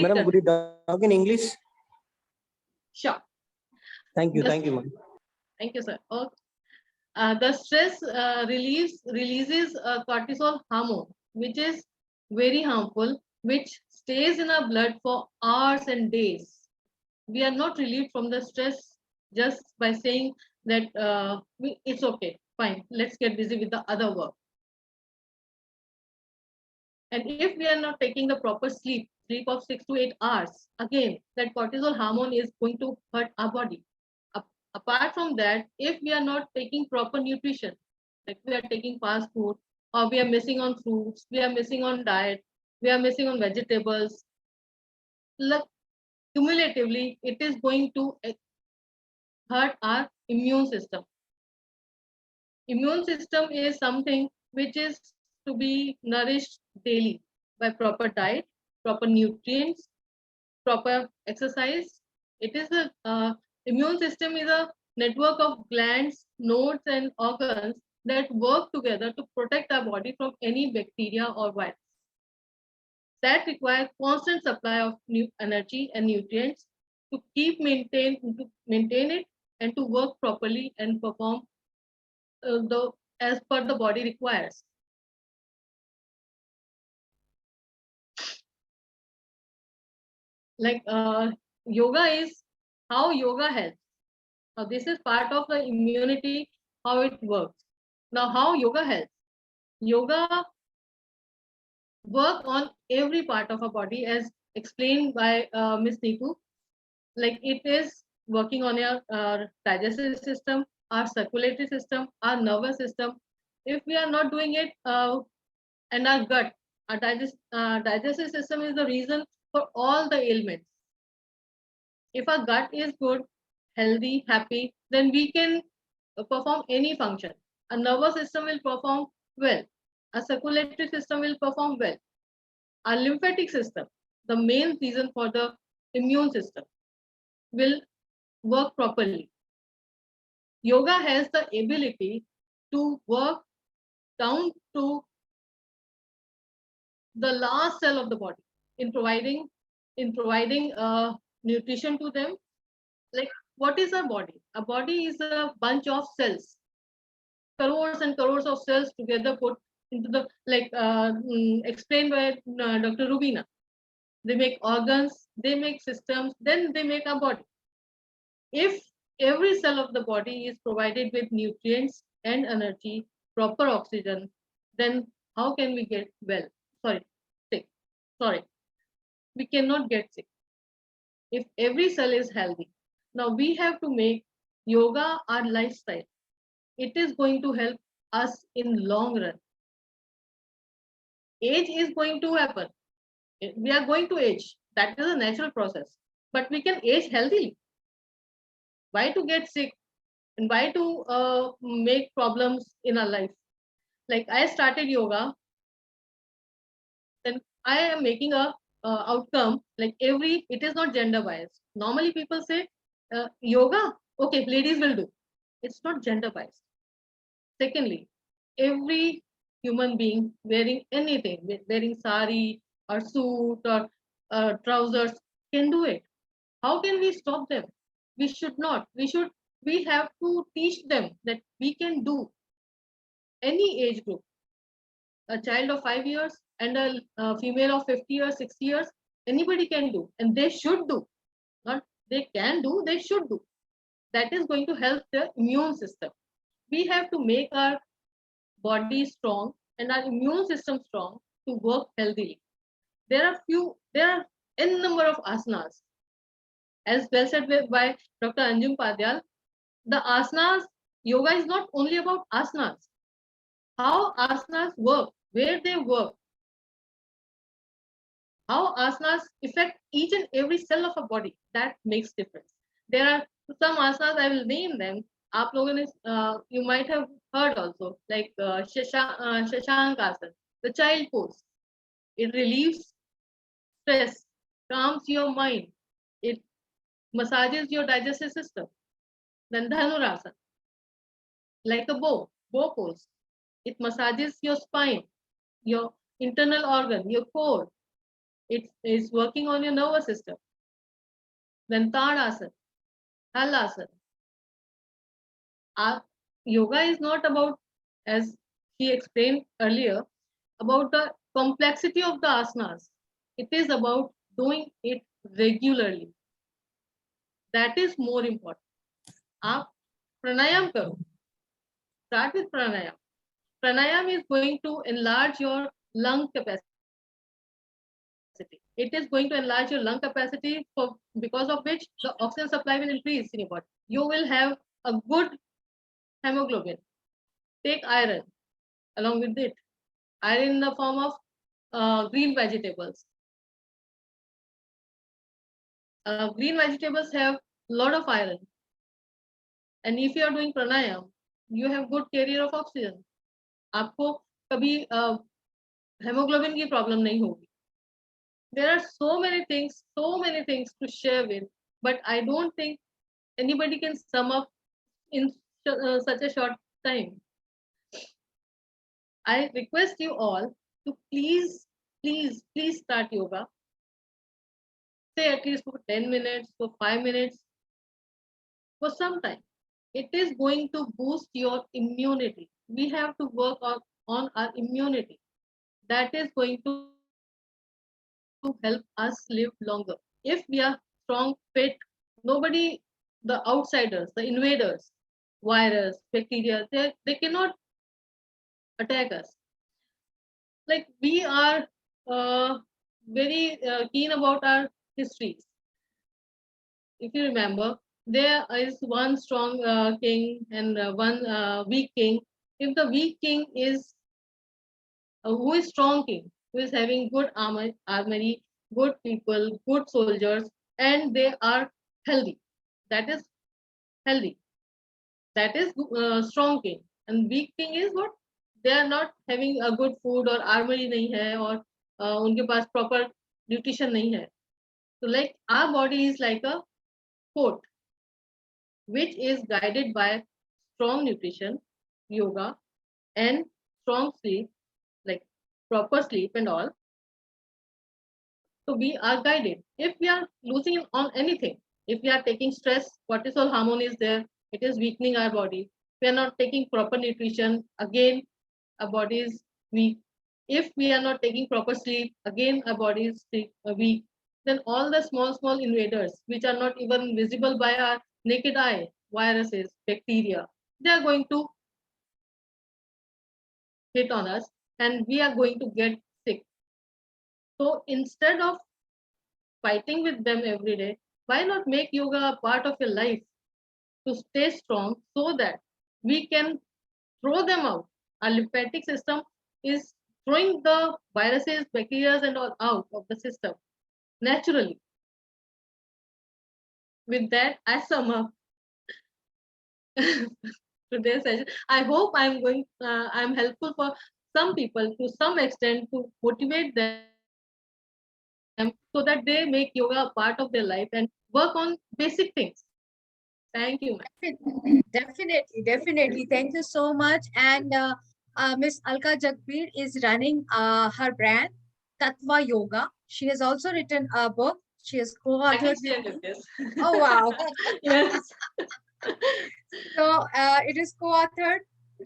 Madam, could you talk in English? Sure. Thank you, ma'am. Thank you, sir. Okay. The stress releases cortisol hormone, which is very harmful, which stays in our blood for hours and days. We are not relieved from the stress just by saying that it's okay, fine, let's get busy with the other work. And if we are not taking the proper sleep of 6 to 8 hours, again, that cortisol hormone is going to hurt our body. Apart from that, if we are not taking proper nutrition, like we are taking fast food, or we are missing on fruits, we are missing on diet, we are missing on vegetables, look, cumulatively, it is going to hurt our immune system. Immune system is something which is to be nourished daily by proper diet, proper nutrients, proper exercise. It is a immune system is a network of glands, nodes, and organs that work together to protect our body from any bacteria or virus. That requires constant supply of new energy and nutrients to maintain it and to work properly and perform as per the body requires. Like yoga is how yoga helps. Now this is part of the immunity, how it works. Now how yoga helps. Yoga work on every part of our body as explained by Ms. Niku. Like it is working on our digestive system, our circulatory system, our nervous system. If we are not doing it, and our gut, our digestive system is the reason for all the ailments. If our gut is good, healthy, happy, then we can perform any function. Our nervous system will perform well. Our circulatory system will perform well. Our lymphatic system, the main reason for the immune system, will work properly. Yoga has the ability to work down to the last cell of the body in providing nutrition to them. Like what is our body? A body is a bunch of cells, crores and crores of cells together put into the explained by Dr. Rubina. they make organs, they make systems, then they make our body. If every cell of the body is provided with nutrients and energy, proper oxygen, then how can we get well? Sorry, sick. Sorry, we cannot get sick if every cell is healthy. Now we have to make yoga our lifestyle. It is going to help us in long run. Age is going to happen. We are going to age. That is a natural process. But we can age healthily. Why to get sick and why to make problems in our life? Like I started yoga, then I am making a outcome like it is not gender biased. Normally people say yoga, okay, ladies will do. It's not gender biased. Secondly, every human being wearing anything, wearing sari or suit or trousers can do it. How can we stop them? We should not. We have to teach them that we can do any age group. A child of 5 years and a female of 50 or 60 years, anybody can do, and they should do. Not they can do, they should do. That is going to help the immune system. We have to make our body strong and our immune system strong to work healthily. There are n number of asanas, as well said by Dr. Anjum Padyal. The asanas, yoga is not only about asanas. How asanas work, where they work, how asanas affect each and every cell of a body, that makes difference. There are some asanas, I will name them. आप लोगों ने you might have heard also, like Shashank asana, the child pose. It relieves stress, calms your mind, it massages your digestive system. Then Dhanurasana, like a bow pose. It massages your spine, your internal organ, your core. It is working on your nervous system. Then Tadasana, Halasana. Yoga is not about, as she explained earlier, about the complexity of the asanas. It is about doing it regularly. That is more important. आप pranayam करो. Start with pranayam. Pranayam is going to enlarge your lung capacity. It is going to enlarge your lung capacity, because of which the oxygen supply will increase in your body. You will have a good hemoglobin. Take iron along with it. Iron in the form of green vegetables. Green vegetables have a lot of iron. And if you are doing pranayam, you have good carrier of oxygen. आपको कभी hemoglobin की problem नहीं होगी. There are so many things to share with, but I don't think anybody can sum up in such a short time. I request you all to please start yoga. Say at least for 10 minutes, for 5 minutes, for some time. It is going to boost your immunity. We have to work on our immunity. That is going to help us live longer. If we are strong, fit, nobody, the outsiders, the invaders, virus, bacteria, they cannot attack us. Like we are very keen about our histories. If you remember, there is one strong king and one weak king. If the weak king is who is strong king, who is having good armory, good people, good soldiers, and they are healthy, that is healthy. That is strong king. And weak king is what? They are not having a good food or armory नहीं है और उनके पास proper nutrition नहीं है. So like our body is like a fort, which is guided by strong nutrition, yoga, and strong sleep, like proper sleep and all. So we are guided. If we are losing on anything, if we are taking stress, cortisol hormone is there, it is weakening our body. We are not taking proper nutrition, again, our body is weak. If we are not taking proper sleep, again, our body is weak. then all the small invaders, which are not even visible by our naked eye, viruses, bacteria, they are going to hit on us and we are going to get sick. So instead of fighting with them every day, why not make yoga a part of your life to stay strong so that we can throw them out? Our lymphatic system is throwing the viruses, bacteria, and all out of the system naturally. With that, I sum up today's session. I hope I'm helpful for some people to some extent to motivate them so that they make yoga a part of their life and work on basic things. Thank you, ma'am. Definitely. Thank you so much. And Miss Alka Jagbeer is running her brand, Tattva Yoga. She has also written a book. She has I can co-authored. share with this. Oh, wow. Yes. So it is co-authored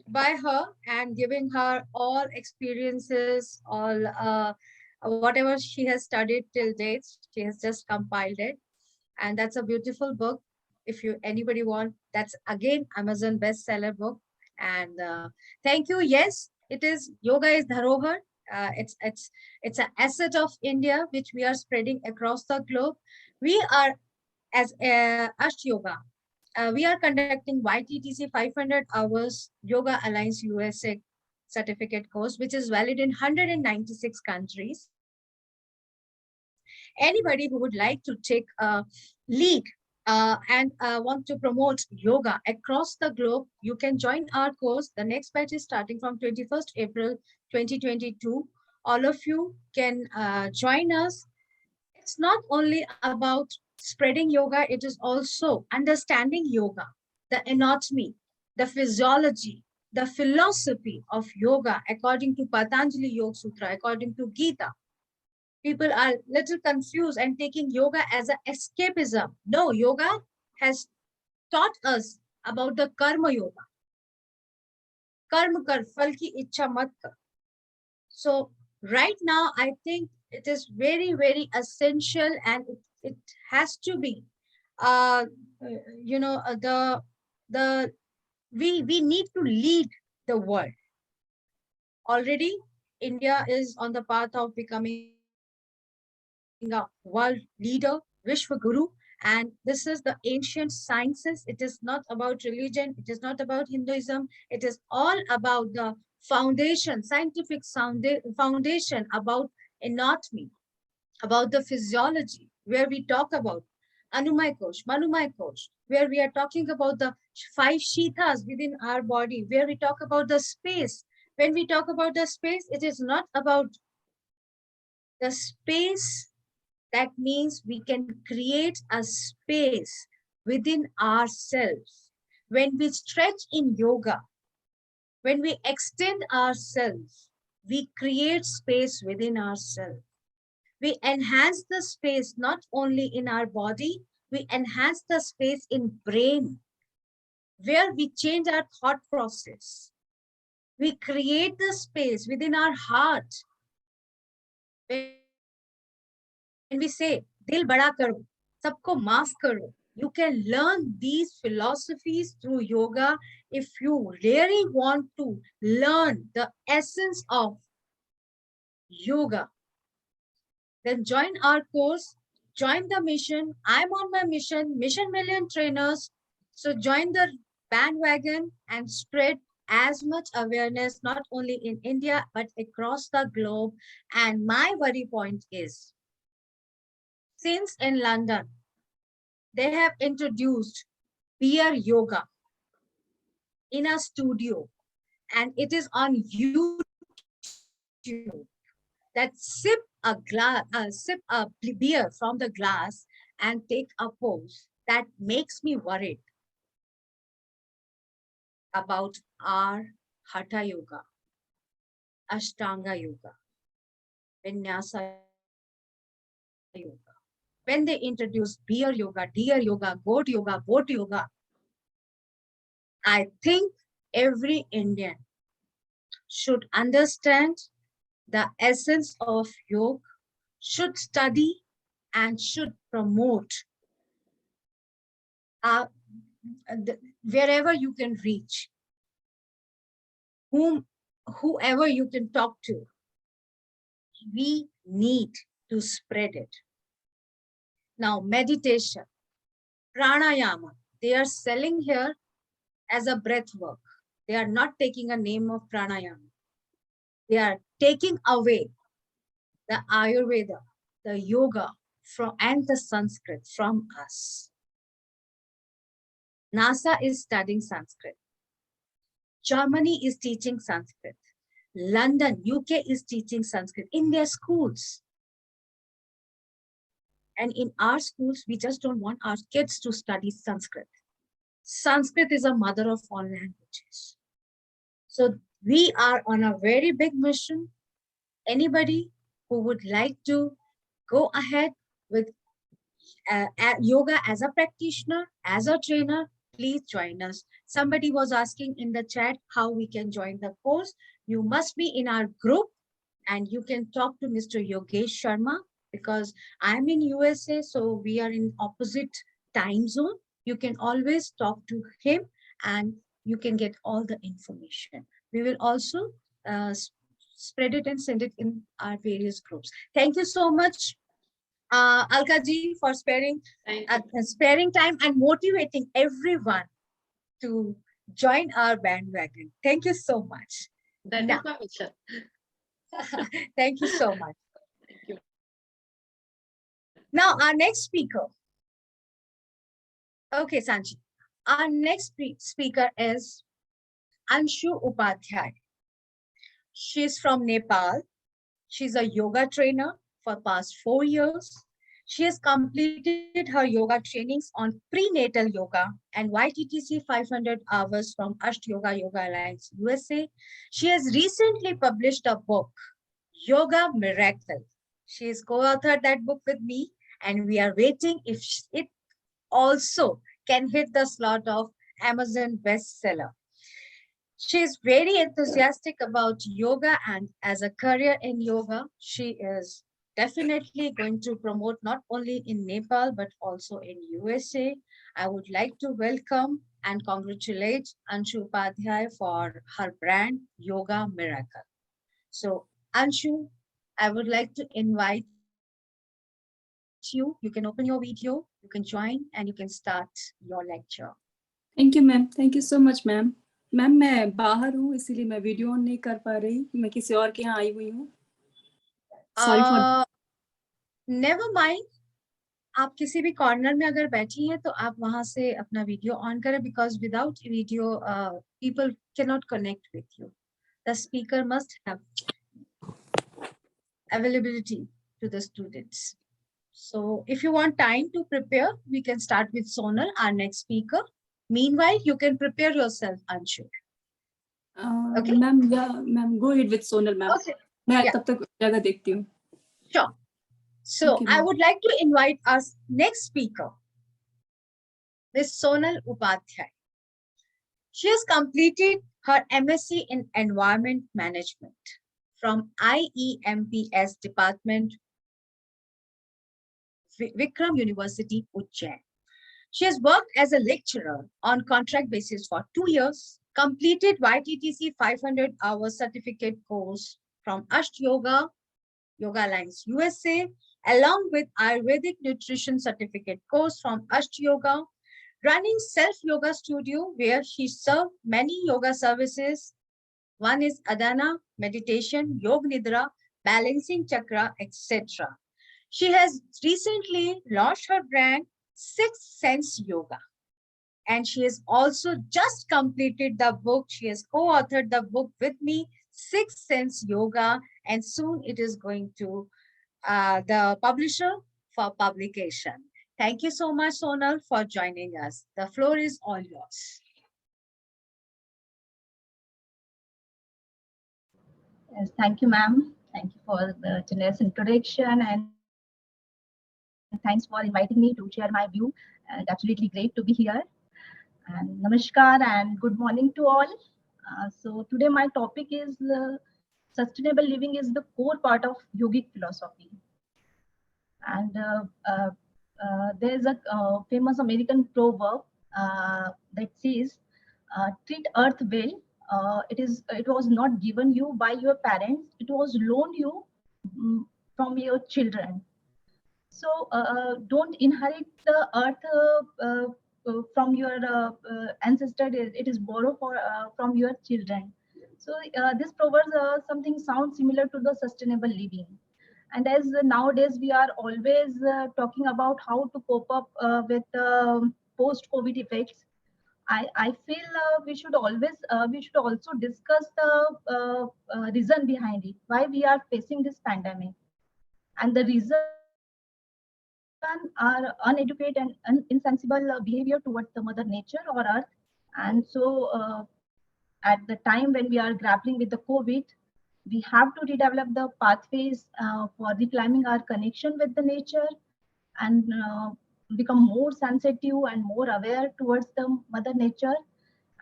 by her and giving her all experiences, all whatever she has studied till date. She has just compiled it, and that's a beautiful book. If you anybody want, that's again Amazon bestseller book. And thank you. Yes, it is yoga is dharohar. It's an asset of India which we are spreading across the globe. We are as Ash Yoga. We are conducting YTTC 500 hours Yoga Alliance USA certificate course, which is valid in 196 countries. Anybody who would like to take a lead and want to promote yoga across the globe, you can join our course. The next batch is starting from 21st April 2022. All of you can join us. It's not only about spreading yoga, it is also understanding yoga, the anatomy, the physiology, the philosophy of yoga according to Patanjali Yoga Sutra, according to Gita. People are little confused and taking yoga as an escapism. No, yoga has taught us about the karma yoga. Karma kar, phal ki ichha mat kar. So right now, I think it is very, very essential, and it has to be. Uh, you know, the we need to lead the world. Already, India is on the path of becoming a world leader, Vishwa Guru, and this is the ancient sciences. It is not about religion. It is not about Hinduism. It is all about the foundation, scientific foundation about anatomy, about the physiology, where we talk about Anumay Kosh, Manumay Kosh, where we are talking about the five shithas within our body, where we talk about the space. When we talk about the space, it is not about the space. That means we can create a space within ourselves. When we stretch in yoga, when we extend ourselves, we create space within ourselves. We enhance the space not only in our body, we enhance the space in brain, where we change our thought process. We create the space within our heart. When we say, Dil bada karo, sabko maaf karo, you can learn these philosophies through yoga if you really want to learn the essence of yoga. Then join our course, join the mission. I'm on my mission, Mission Million Trainers. So join the bandwagon and spread as much awareness, not only in India, but across the globe. And my worry point is, since in London, they have introduced beer yoga in a studio, and it is on YouTube, that sip a beer from the glass and take a pose. That makes me worried about our Hatha Yoga, Ashtanga Yoga, Vinyasa Yoga. When they introduce beer yoga, deer yoga, goat yoga, boat yoga, I think every Indian should understand the essence of yoga, should study and should promote wherever you can reach, whoever you can talk to. We need to spread it. Now, meditation, pranayama, they are selling here as a breath work. They are not taking a name of pranayama. They are taking away the Ayurveda, the yoga and the Sanskrit from us. NASA is studying Sanskrit. Germany is teaching Sanskrit. London, UK is teaching Sanskrit in their schools. And in our schools, we just don't want our kids to study Sanskrit. Sanskrit is a mother of all languages. So we are on a very big mission. Anybody who would like to go ahead with yoga as a practitioner, as a trainer, please join us. Somebody was asking in the chat how we can join the course. You must be in our group and you can talk to Mr. Yogesh Sharma, because I'm in USA, so we are in opposite time zone. You can always talk to him and you can get all the information. We will also spread it and send it in our various groups. Thank you so much, Alka ji, for sparing time and motivating everyone to join our bandwagon. Thank you so much. That is my mission. Thank you so much. Thank you. Now, our next speaker. Okay, Sanji. Our next speaker is Anjum Padyal. She's from Nepal. She's a yoga trainer for past 4 years. She has completed her yoga trainings on prenatal yoga and YTTC 500 hours from Yoga Alliance, USA. She has recently published a book, Yoga Miracle. She has co-authored that book with me, and we are waiting if it also can hit the slot of Amazon bestseller. She is very enthusiastic about yoga, and as a career in yoga, she is definitely going to promote not only in Nepal, but also in USA. I would like to welcome and congratulate Anjum Padyal for her brand, Yoga Miracle. So, Anjum, I would like to invite you. You can open your video, you can join, and you can start your lecture. Thank you, ma'am. Thank you so much, ma'am. Ma'am मैं बाहर हूँ इसीलिए मैं video on नहीं कर पा रही, मैं किसी और के यहाँ आई हुई हूँ. Sorry for never mind. आप किसी भी कॉर्नर में अगर बैठी हैं तो आप वहां से अपना वीडियो ऑन करें, because without video people cannot connect with you. The speaker must have availability to the students. So if you want time to prepare, we can start with Sonal, our next speaker. Meanwhile, you can prepare yourself, Anjum. Okay, ma'am, yeah, ma'am, go ahead with Sonal, ma'am. Okay. मैं तब तक जगह देखती हूँ. Sure. So I would like to invite our next speaker, Ms. Sonal Upadhyay. She has completed her MSc in Environment Management from IEMPS Department, Vikram University, Ujjain. She has worked as a lecturer on contract basis for 2 years, completed YTTC 500 hours certificate course from Yoga Alliance, USA, along with Ayurvedic nutrition certificate course from Yoga, running self-yoga studio where she served many yoga services. One is Adana, meditation, Yoga Nidra, balancing chakra, etc. She has recently launched her brand, Sixth Sense Yoga. And she has also just completed the book. She has co-authored the book with me, Sixth Sense Yoga, and soon it is going to the publisher for publication. Thank you so much, Sonal, for joining us. The floor is all yours. Yes, thank you, ma'am. Thank you for the generous introduction, and thanks for inviting me to share my view. And absolutely great to be here. And namaskar and good morning to all. So today my topic is sustainable living is the core part of yogic philosophy. And there is a famous American proverb that says, "Treat Earth well. It was not given you by your parents. It was loaned you mm, from your children. So don't inherit the earth from your ancestor. It is borrowed from your children." So this proverb something sounds similar to the sustainable living. And as nowadays we are always talking about how to cope up with post-COVID effects, I feel we should also discuss the reason behind it, why we are facing this pandemic. And the reason are uneducated and insensible behavior towards the mother nature or earth. And so at the time when we are grappling with the COVID, we have to redevelop the pathways for reclaiming our connection with the nature, and become more sensitive and more aware towards the mother nature,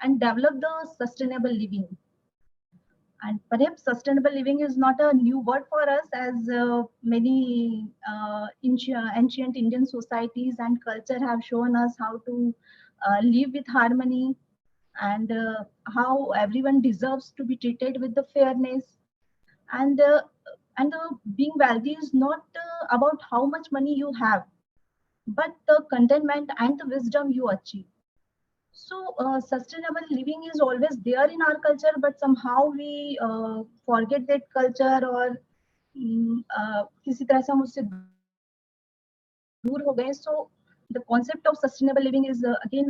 and develop the sustainable living. And perhaps sustainable living is not a new word for us, as many ancient Indian societies and culture have shown us how to live with harmony, and how everyone deserves to be treated with the fairness. And being wealthy is not about how much money you have, but the contentment and the wisdom you achieve. So sustainable living is always there in our culture, but somehow we forget that culture, or किसी तरह से हम उससे दूर हो गए. So the concept of sustainable living is again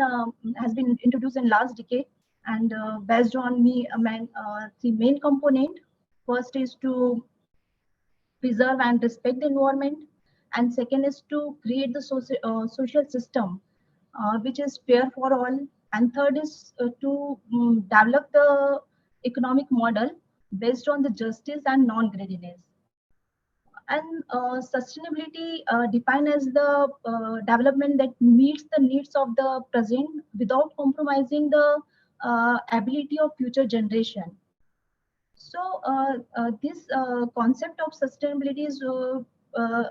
has been introduced in last decade, and based on three main component. First is to preserve and respect the environment, and second is to create the social system which is fair for all, and third is to develop the economic model based on the justice and non-greediness. And sustainability defined as the development that meets the needs of the present without compromising the ability of future generation. So this concept of sustainability is uh,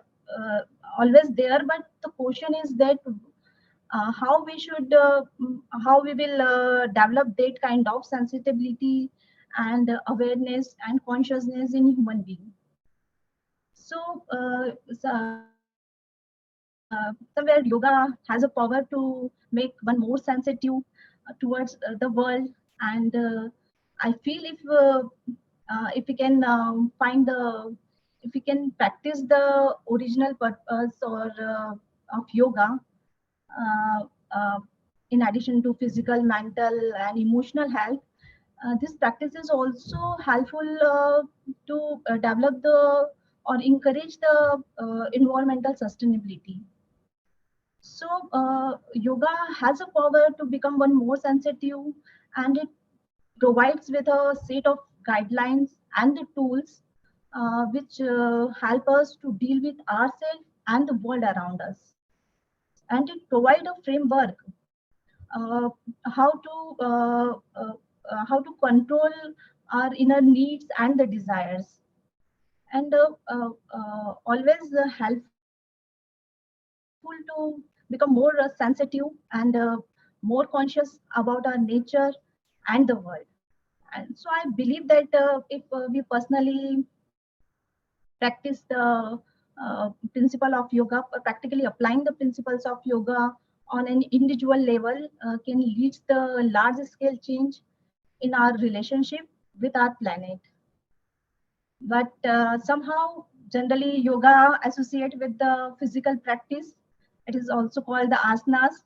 always there, but the question is that how we will develop that kind of sensitivity and awareness and consciousness in human being. So somewhere yoga has a power to make one more sensitive towards the world. And I feel if we can find the if we can practice the original purpose or of yoga, uh, uh, in addition to physical, mental, and emotional health, this practice is also helpful to develop the or encourage the environmental sustainability. So yoga has a power to become one more sensitive, and it provides with a set of guidelines and the tools which help us to deal with ourselves and the world around us. And it provides a framework uh, how to how to control our inner needs and the desires, and always helpful to become more sensitive and more conscious about our nature and the world. And so I believe that if we personally practice the principle of yoga, practically applying the principles of yoga on an individual level, can lead the large scale change in our relationship with our planet. But somehow, generally, yoga associate with the physical practice. It is also called the asanas.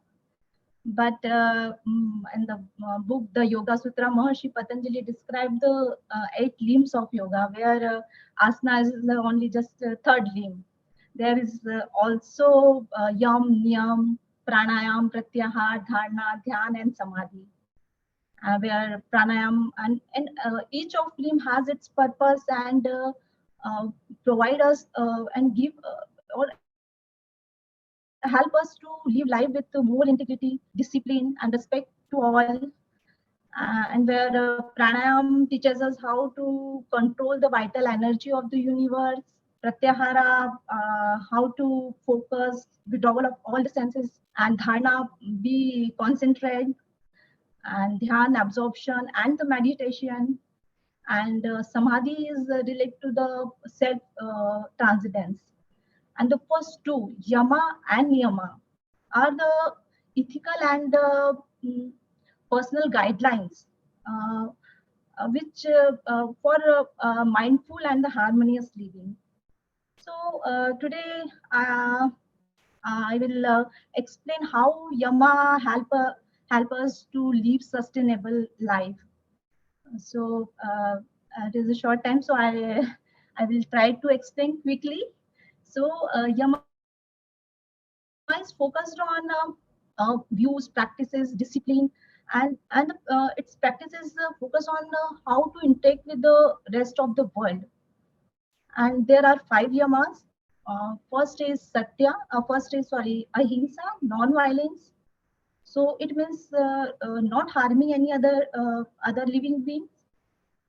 But in the book, the Yoga Sutra, Maharshi Patanjali described the 8 limbs of yoga, where asana is the only just third limb. There is also yam, niyam, pranayam, pratyahar, dharana, dhyan, and samadhi, where pranayam and each of limb has its purpose, and provide us and give or help us to live life with more integrity, discipline, and respect to all. And where pranayam teaches us how to control the vital energy of the universe. pratyahara, how to focus, withdrawal of all the senses, and dharana, be concentrate, and dhyan, absorption, and the meditation. And samadhi is related to the self transcendence. And the first two, yama and niyama, are the ethical and personal guidelines which for mindful and the harmonious living. So today I will explain how yama help us to live sustainable life. So it is a short time, so I will try to explain quickly. So yama is focused on views, practices, discipline, and its practices focus on how to interact with the rest of the world. And there are 5 yamas. First is satya. First is ahimsa, non-violence. So it means not harming any other living beings,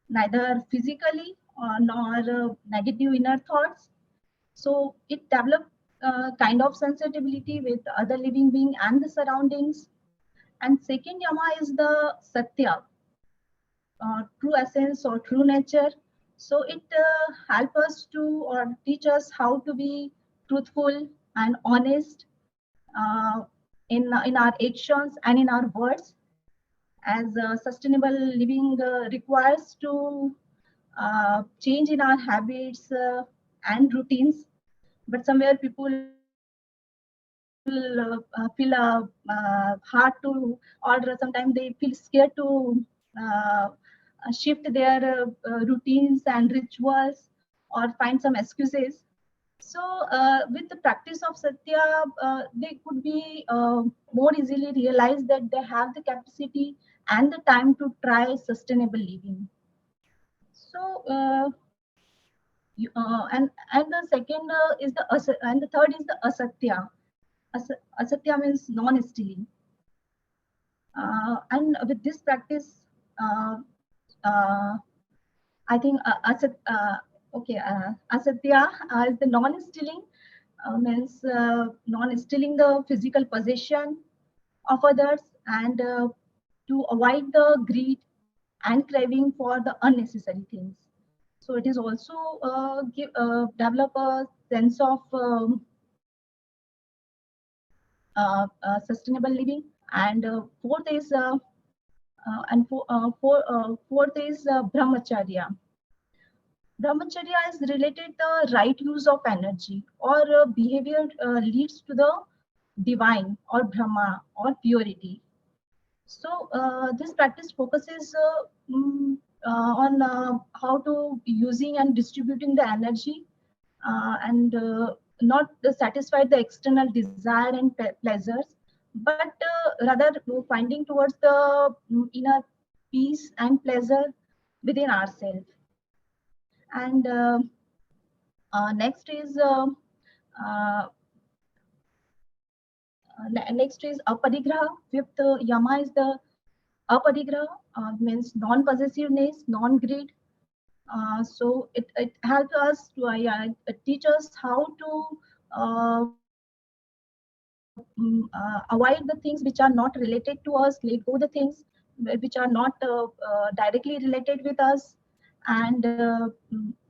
neither physically nor negative inner thoughts. So it develops kind of sensitivity with other living being and the surroundings. And second yama is the satya, true essence or true nature. So it helps us to or teach us how to be truthful and honest in our actions and in our words, as sustainable living requires to change in our habits and routines. But somewhere people feel hard to, or sometimes they feel scared to shift their routines and rituals or find some excuses. So with the practice of satya, they could be more easily realize that they have the capacity and the time to try sustainable living. So and the second is and the third is the asatya. Asatya means non-stealing. And with this practice, uh, uh, I think asatya is the non-stealing, means non-stealing the physical possession of others, and to avoid the greed and craving for the unnecessary things. So it is also develop a sense of sustainable living. And fourth is brahmacharya. Brahmacharya is related the right use of energy or behavior leads to the divine or Brahma or purity. So this practice focuses on how to using and distributing the energy and not satisfy the external desire and pleasures, but rather finding towards the inner peace and pleasure within ourselves. And next is uh, next is aparigraha. Fifth yama is the aparigraha, means non-possessiveness, non-greed. So it helps us to teach us how to avoid the things which are not related to us, let go the things which are not directly related with us, and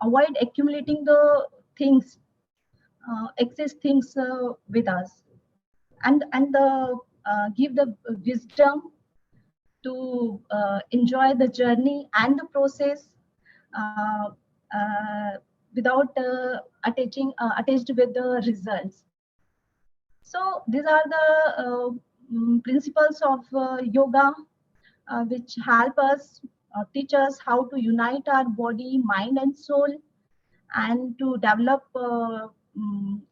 avoid accumulating the things, excess things with us, and the give the wisdom to enjoy the journey and the process uh, uh, without attached with the results. So these are the principles of yoga which help us teach us how to unite our body, mind, and soul, and to develop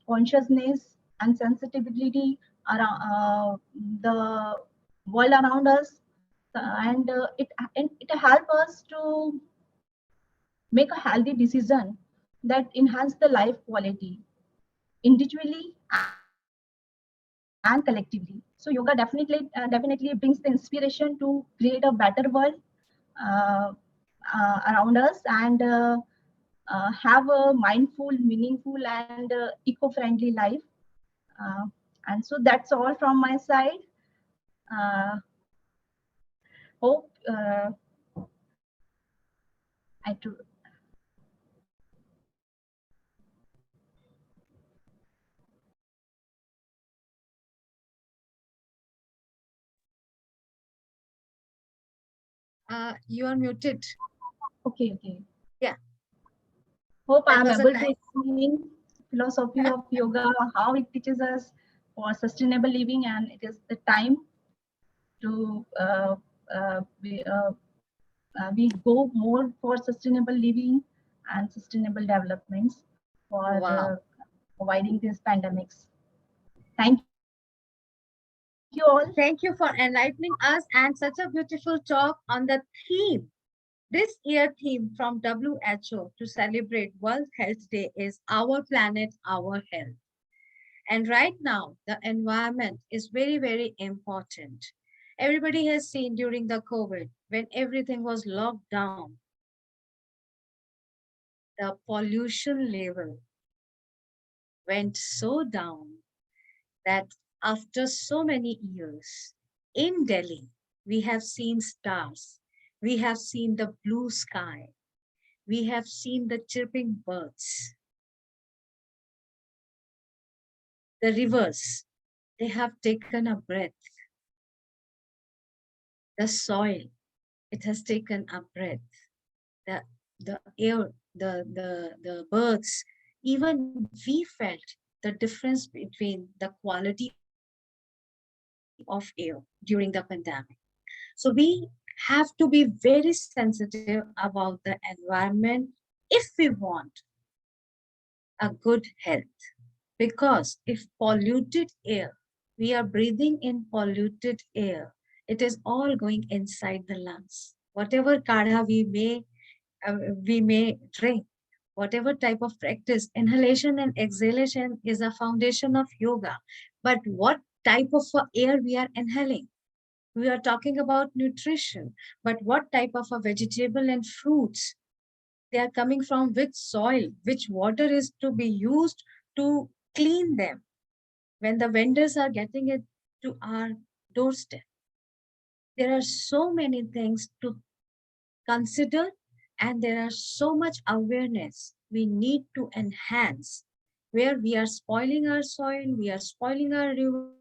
consciousness and sensitivity around the world around us, and it helps us to make a healthy decision that enhance the life quality individually and collectively. So yoga definitely brings the inspiration to create a better world uh, around us, and have a mindful, meaningful, and eco-friendly life. And so that's all from my side. Hope I do. You are muted. Okay, okay. Yeah. Hope That I'm was a able to nice. explain philosophy of yoga, how it teaches us for sustainable living, and it is the time to we go more for sustainable living and sustainable developments for Wow. avoiding these pandemics. Thank you all. Thank you for enlightening us and such a beautiful talk on the theme. This year theme from WHO to celebrate World Health Day is Our Planet, Our Health. And right now, the environment is very, very important. Everybody has seen during the COVID, when everything was locked down, the pollution level went so down that after so many years in Delhi, we have seen stars, we have seen the blue sky, we have seen the chirping birds, the rivers, they have taken a breath, the soil, it has taken a breath, the, the air, the birds, even we felt the difference between the quality of air during the pandemic. So we have to be very sensitive about the environment if we want a good health. Because if polluted air, we are breathing in polluted air, it is all going inside the lungs. Whatever kadha we may drink, whatever type of practice, inhalation and exhalation is a foundation of yoga. But what type of air we are inhaling? We are talking about nutrition, but what type of a vegetable and fruits? They are coming from which soil, which water is to be used to clean them when the vendors are getting it to our doorstep. There are so many things to consider, and there are so much awareness we need to enhance where we are spoiling our soil, we are spoiling our rivers,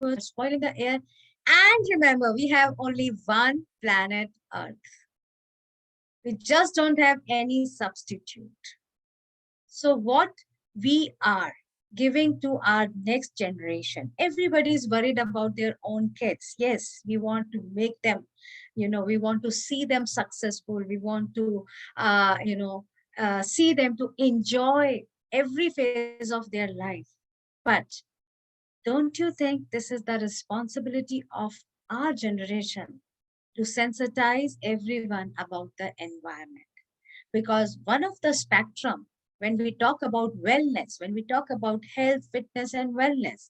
we are spoiling the air. And remember, we have only one planet Earth. We just don't have any substitute. So what we are giving to our next generation, everybody is worried about their own kids. Yes, we want to make them, we want to see them successful. We want to, see them to enjoy every phase of their life. But don't you think this is the responsibility of our generation to sensitize everyone about the environment? Because one of the spectrum, when we talk about wellness, when we talk about health, fitness, and wellness,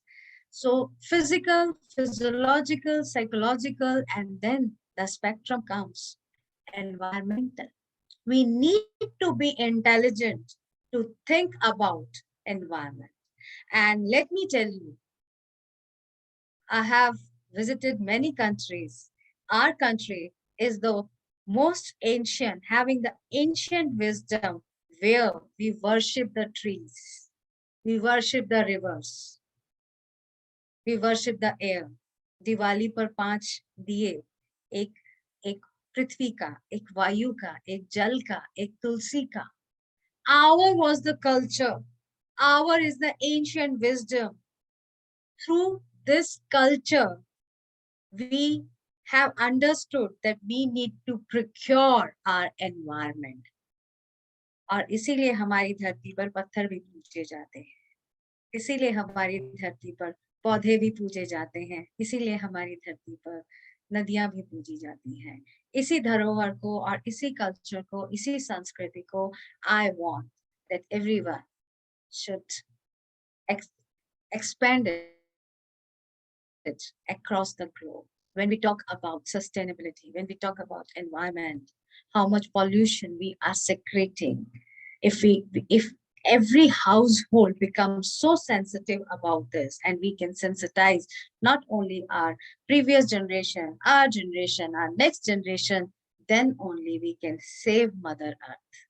so physical, physiological, psychological, and then the spectrum comes environmental. We need to be intelligent to think about environment. And let me tell you, I have visited many countries. Our country is the most ancient, having the ancient wisdom where we worship the trees, we worship the rivers, we worship the air. Diwali पर 5 दिए, एक एक पृथ्वी का, एक वायु का, एक जल का, एक तुलसी का. Our was the culture. Our is the ancient wisdom. Through this culture, we have understood that we need to procure our environment. और इसीलिए हमारी धरती पर पत्थर भी पूजे जाते हैं, इसीलिए हमारी धरती पर पौधे भी पूजे जाते हैं, इसीलिए हमारी धरती पर नदियां भी पूजी जाती हैं. इसी धरोहर को और इसी कल्चर को, इसी संस्कृति को I want that everyone should expand it across the globe. When we talk about sustainability, when we talk about environment, how much pollution we are secreting. If every household becomes so sensitive about this, and we can sensitize not only our previous generation, our generation, our next generation, then only we can save Mother Earth.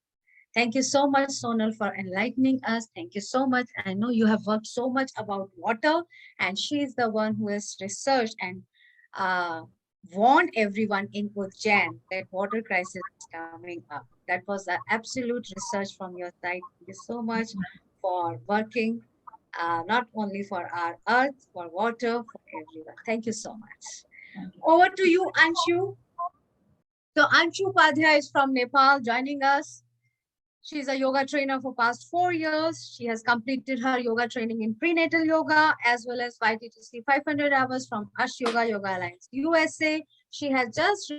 Thank you so much, Sonal, for enlightening us. Thank you so much. I know you have worked so much about water, and she is the one who has researched and uh, warned everyone in Ujjain that water crisis is coming up. That was an absolute research from your side. Thank you so much for working not only for our earth, for water, for everyone. Thank you so much. Over to you, Anshu. So Anshu Padhyay is from Nepal joining us. She's a yoga trainer for past 4 years. She has completed her yoga training in prenatal yoga as well as YTTC 500 hours from Ash Yoga Alliance USA. She has just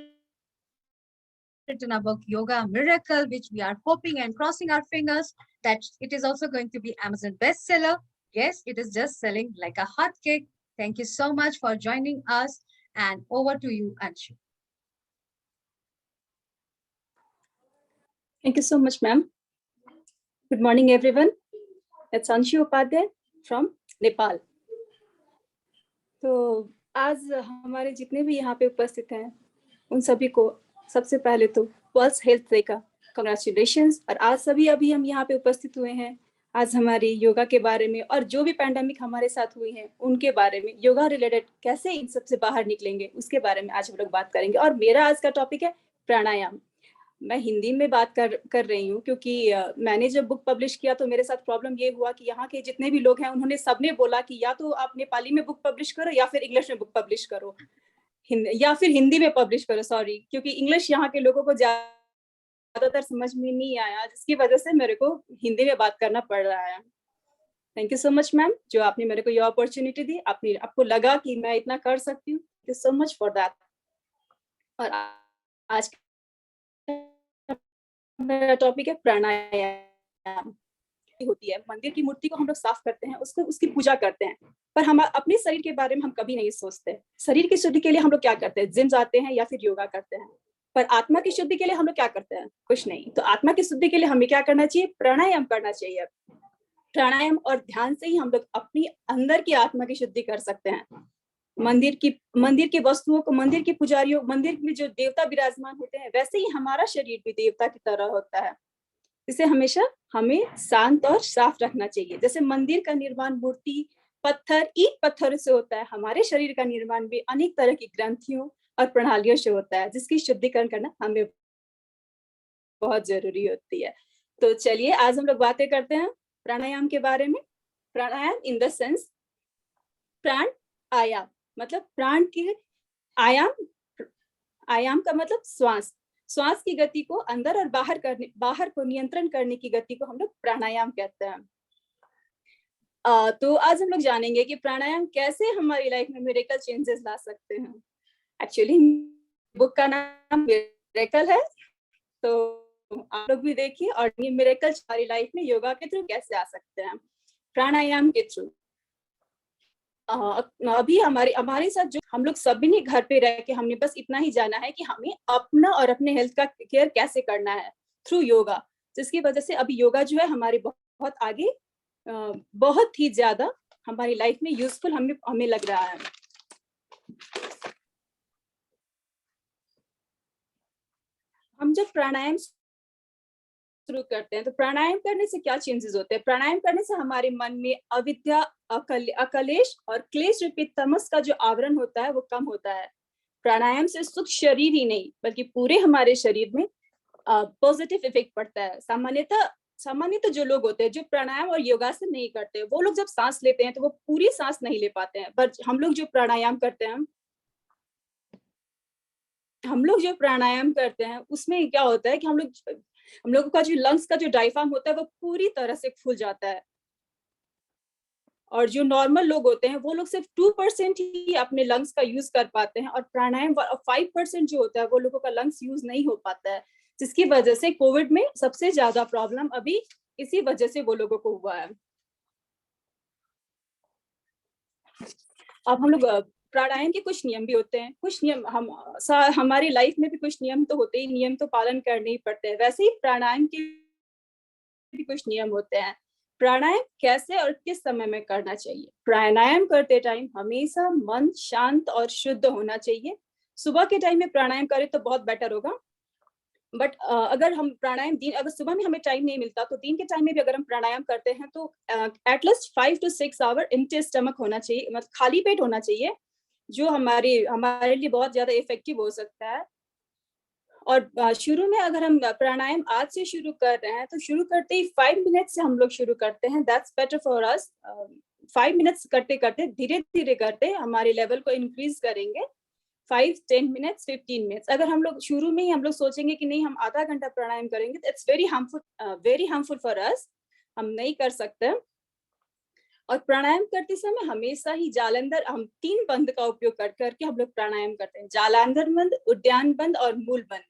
written a book, Yoga Miracle, which we are hoping and crossing our fingers that it is also going to be Amazon bestseller. Yes, it is just selling like a hot cake. Thank you so much for joining us. And over to you, Anshu. Thank you so much, ma'am. Good morning, everyone. It's Anjum Padyal from Nepal. तो आज हमारे जितने भी यहाँ पे उपस्थित हैं उन सभी को सबसे पहले तो वर्ल्ड हेल्थ डे का कांग्रेचुलेशंस। और आज सभी अभी हम यहाँ पे उपस्थित हुए हैं आज हमारी योगा के बारे में और जो भी पैंडेमिक हमारे साथ हुई है उनके बारे में, योगा रिलेटेड कैसे इन सबसे बाहर निकलेंगे उसके बारे में आज हम लोग बात करेंगे। और मेरा आज का टॉपिक है प्राणायाम। मैं हिंदी में बात कर रही हूँ क्योंकि मैंने जब बुक पब्लिश किया तो मेरे साथ प्रॉब्लम ये हुआ कि यहाँ के जितने भी लोग हैं उन्होंने सबने बोला कि या तो आप नेपाली में बुक पब्लिश करो या फिर इंग्लिश में बुक पब्लिश करो, या फिर हिंदी में पब्लिश करो, सॉरी, क्योंकि इंग्लिश यहाँ के लोगों को ज्यादातर समझ में नहीं आया, जिसकी वजह से मेरे को हिंदी में बात करना पड़ रहा है। Thank you so much ma'am, जो आपने मेरे को ये अपॉर्चुनिटी दी, आपको लगा कि मैं इतना कर सकती हूँ। Thank you so much for that. और आज मेरा टॉपिक है प्राणायाम। होती है मंदिर की मूर्ति को हम लोग साफ करते हैं, उसकी पूजा करते हैं, पर हम अपने शरीर के बारे में हम कभी नहीं सोचते। शरीर की शुद्धि के लिए हम लोग क्या करते हैं? जिम जाते हैं या फिर योगा करते हैं। पर आत्मा की शुद्धि के लिए हम लोग क्या करते हैं? कुछ नहीं। तो आत्मा की शुद्धि के लिए हमें क्या करना चाहिए? प्राणायाम करना चाहिए। प्राणायाम और ध्यान से ही हम लोग अपनी अंदर की आत्मा की शुद्धि कर सकते हैं। मंदिर की वस्तुओं को, मंदिर के पुजारियों, मंदिर में जो देवता विराजमान होते हैं, वैसे ही हमारा शरीर भी देवता की तरह होता है। इसे हमेशा हमें शांत और साफ रखना चाहिए। जैसे मंदिर का निर्माण मूर्ति, पत्थर, ईंट पत्थर से होता है, हमारे शरीर का निर्माण भी अनेक तरह की ग्रंथियों और प्रणालियों से होता है, जिसकी शुद्धिकरण करना हमें बहुत जरूरी होती है। तो चलिए आज हम लोग बातें करते हैं प्राणायाम के बारे में। प्राणायाम इन द सेंस, प्राण आयाम मतलब प्राण की आयाम, आयाम का मतलब श्वास की गति को अंदर और बाहर को नियंत्रण करने की गति को हम लोग प्राणायाम कहते हैं। तो आज हम लोग जानेंगे कि प्राणायाम कैसे हमारी लाइफ में मिरेकल चेंजेस ला सकते हैं। एक्चुअली बुक का नाम मिरेकल है, तो आप लोग भी देखिए। और ये मिरेकल हमारी लाइफ में योगा के थ्रू कैसे आ सकते हैं, प्राणायाम के थ्रू। अभी हमारे साथ जो हम लोग सभी ने घर पे रह के हमने बस इतना ही जाना है कि हमें अपना और अपने हेल्थ का केयर कैसे करना है थ्रू योगा, जिसकी वजह से अभी योगा जो है हमारे बहुत आगे, बहुत ही ज्यादा हमारी लाइफ में यूजफुल हमें लग रहा है। हम जब प्राणायाम शुरू करते हैं तो प्राणायाम करने से क्या चेंजेस होते हैं? प्राणायाम करने से हमारे मन में अविद्या, अकलेश और क्लेश रूपी तमस का जो आवरण होता है वो कम होता है। प्राणायाम से सुख शरीर ही नहीं बल्कि पूरे हमारे शरीर में पॉजिटिव इफेक्ट पड़ता है। सामान्यतः जो लोग होते हैं जो प्राणायाम और योगासन नहीं करते, वो लोग जब सांस लेते हैं तो वो पूरी सांस नहीं ले पाते हैं। पर हम लोग जो प्राणायाम करते हैं उसमें क्या होता है कि हम लोगों का जो लंग्स का जो डायफ्राम होता है वो पूरी तरह से फूल जाता है। और जो नॉर्मल लोग होते हैं वो लोग सिर्फ 2% ही अपने लंग्स का यूज कर पाते हैं, और प्राणायाम 5% जो होता है वो लोगों का लंग्स यूज नहीं हो पाता है, जिसकी वजह से कोविड में सबसे ज्यादा प्रॉब्लम अभी इसी वजह से वो लोगों को हुआ है। अब हम लोग प्राणायाम के कुछ नियम भी होते हैं, कुछ नियम हमारी लाइफ में भी कुछ नियम तो होते ही, नियम तो पालन करने ही पड़ते हैं। वैसे ही प्राणायाम के भी कुछ नियम होते हैं। प्राणायाम कैसे और किस समय में करना चाहिए? प्राणायाम करते टाइम हमेशा मन शांत और शुद्ध होना चाहिए। सुबह के टाइम में प्राणायाम करें तो बहुत बेटर होगा, बट अगर हम प्राणायाम अगर सुबह में हमें टाइम नहीं मिलता तो दिन के टाइम में भी अगर हम प्राणायाम करते हैं तो at least 5 to 6 hour empty stomach होना चाहिए, मतलब खाली पेट होना चाहिए, जो हमारे लिए बहुत ज्यादा इफेक्टिव हो सकता है। और शुरू में अगर हम प्राणायाम आज से शुरू कर रहे हैं तो शुरू करते ही 5 मिनट से हम लोग शुरू करते हैं, that's better for us. 5 minutes करते करते धीरे धीरे करते हमारे लेवल को इंक्रीज करेंगे, 5, 10 मिनट्स, 15 मिनट्स। अगर हम लोग शुरू में ही हम लोग सोचेंगे कि नहीं हम आधा घंटा प्राणायाम करेंगे तो it's very harmful for us, हम नहीं कर सकते। और प्राणायाम करते समय हमेशा ही जालंधर, हम 3 बंद का उपयोग करके हम लोग प्राणायाम करते हैं, जालंधर बंद, उद्यान बंद और मूल बंद।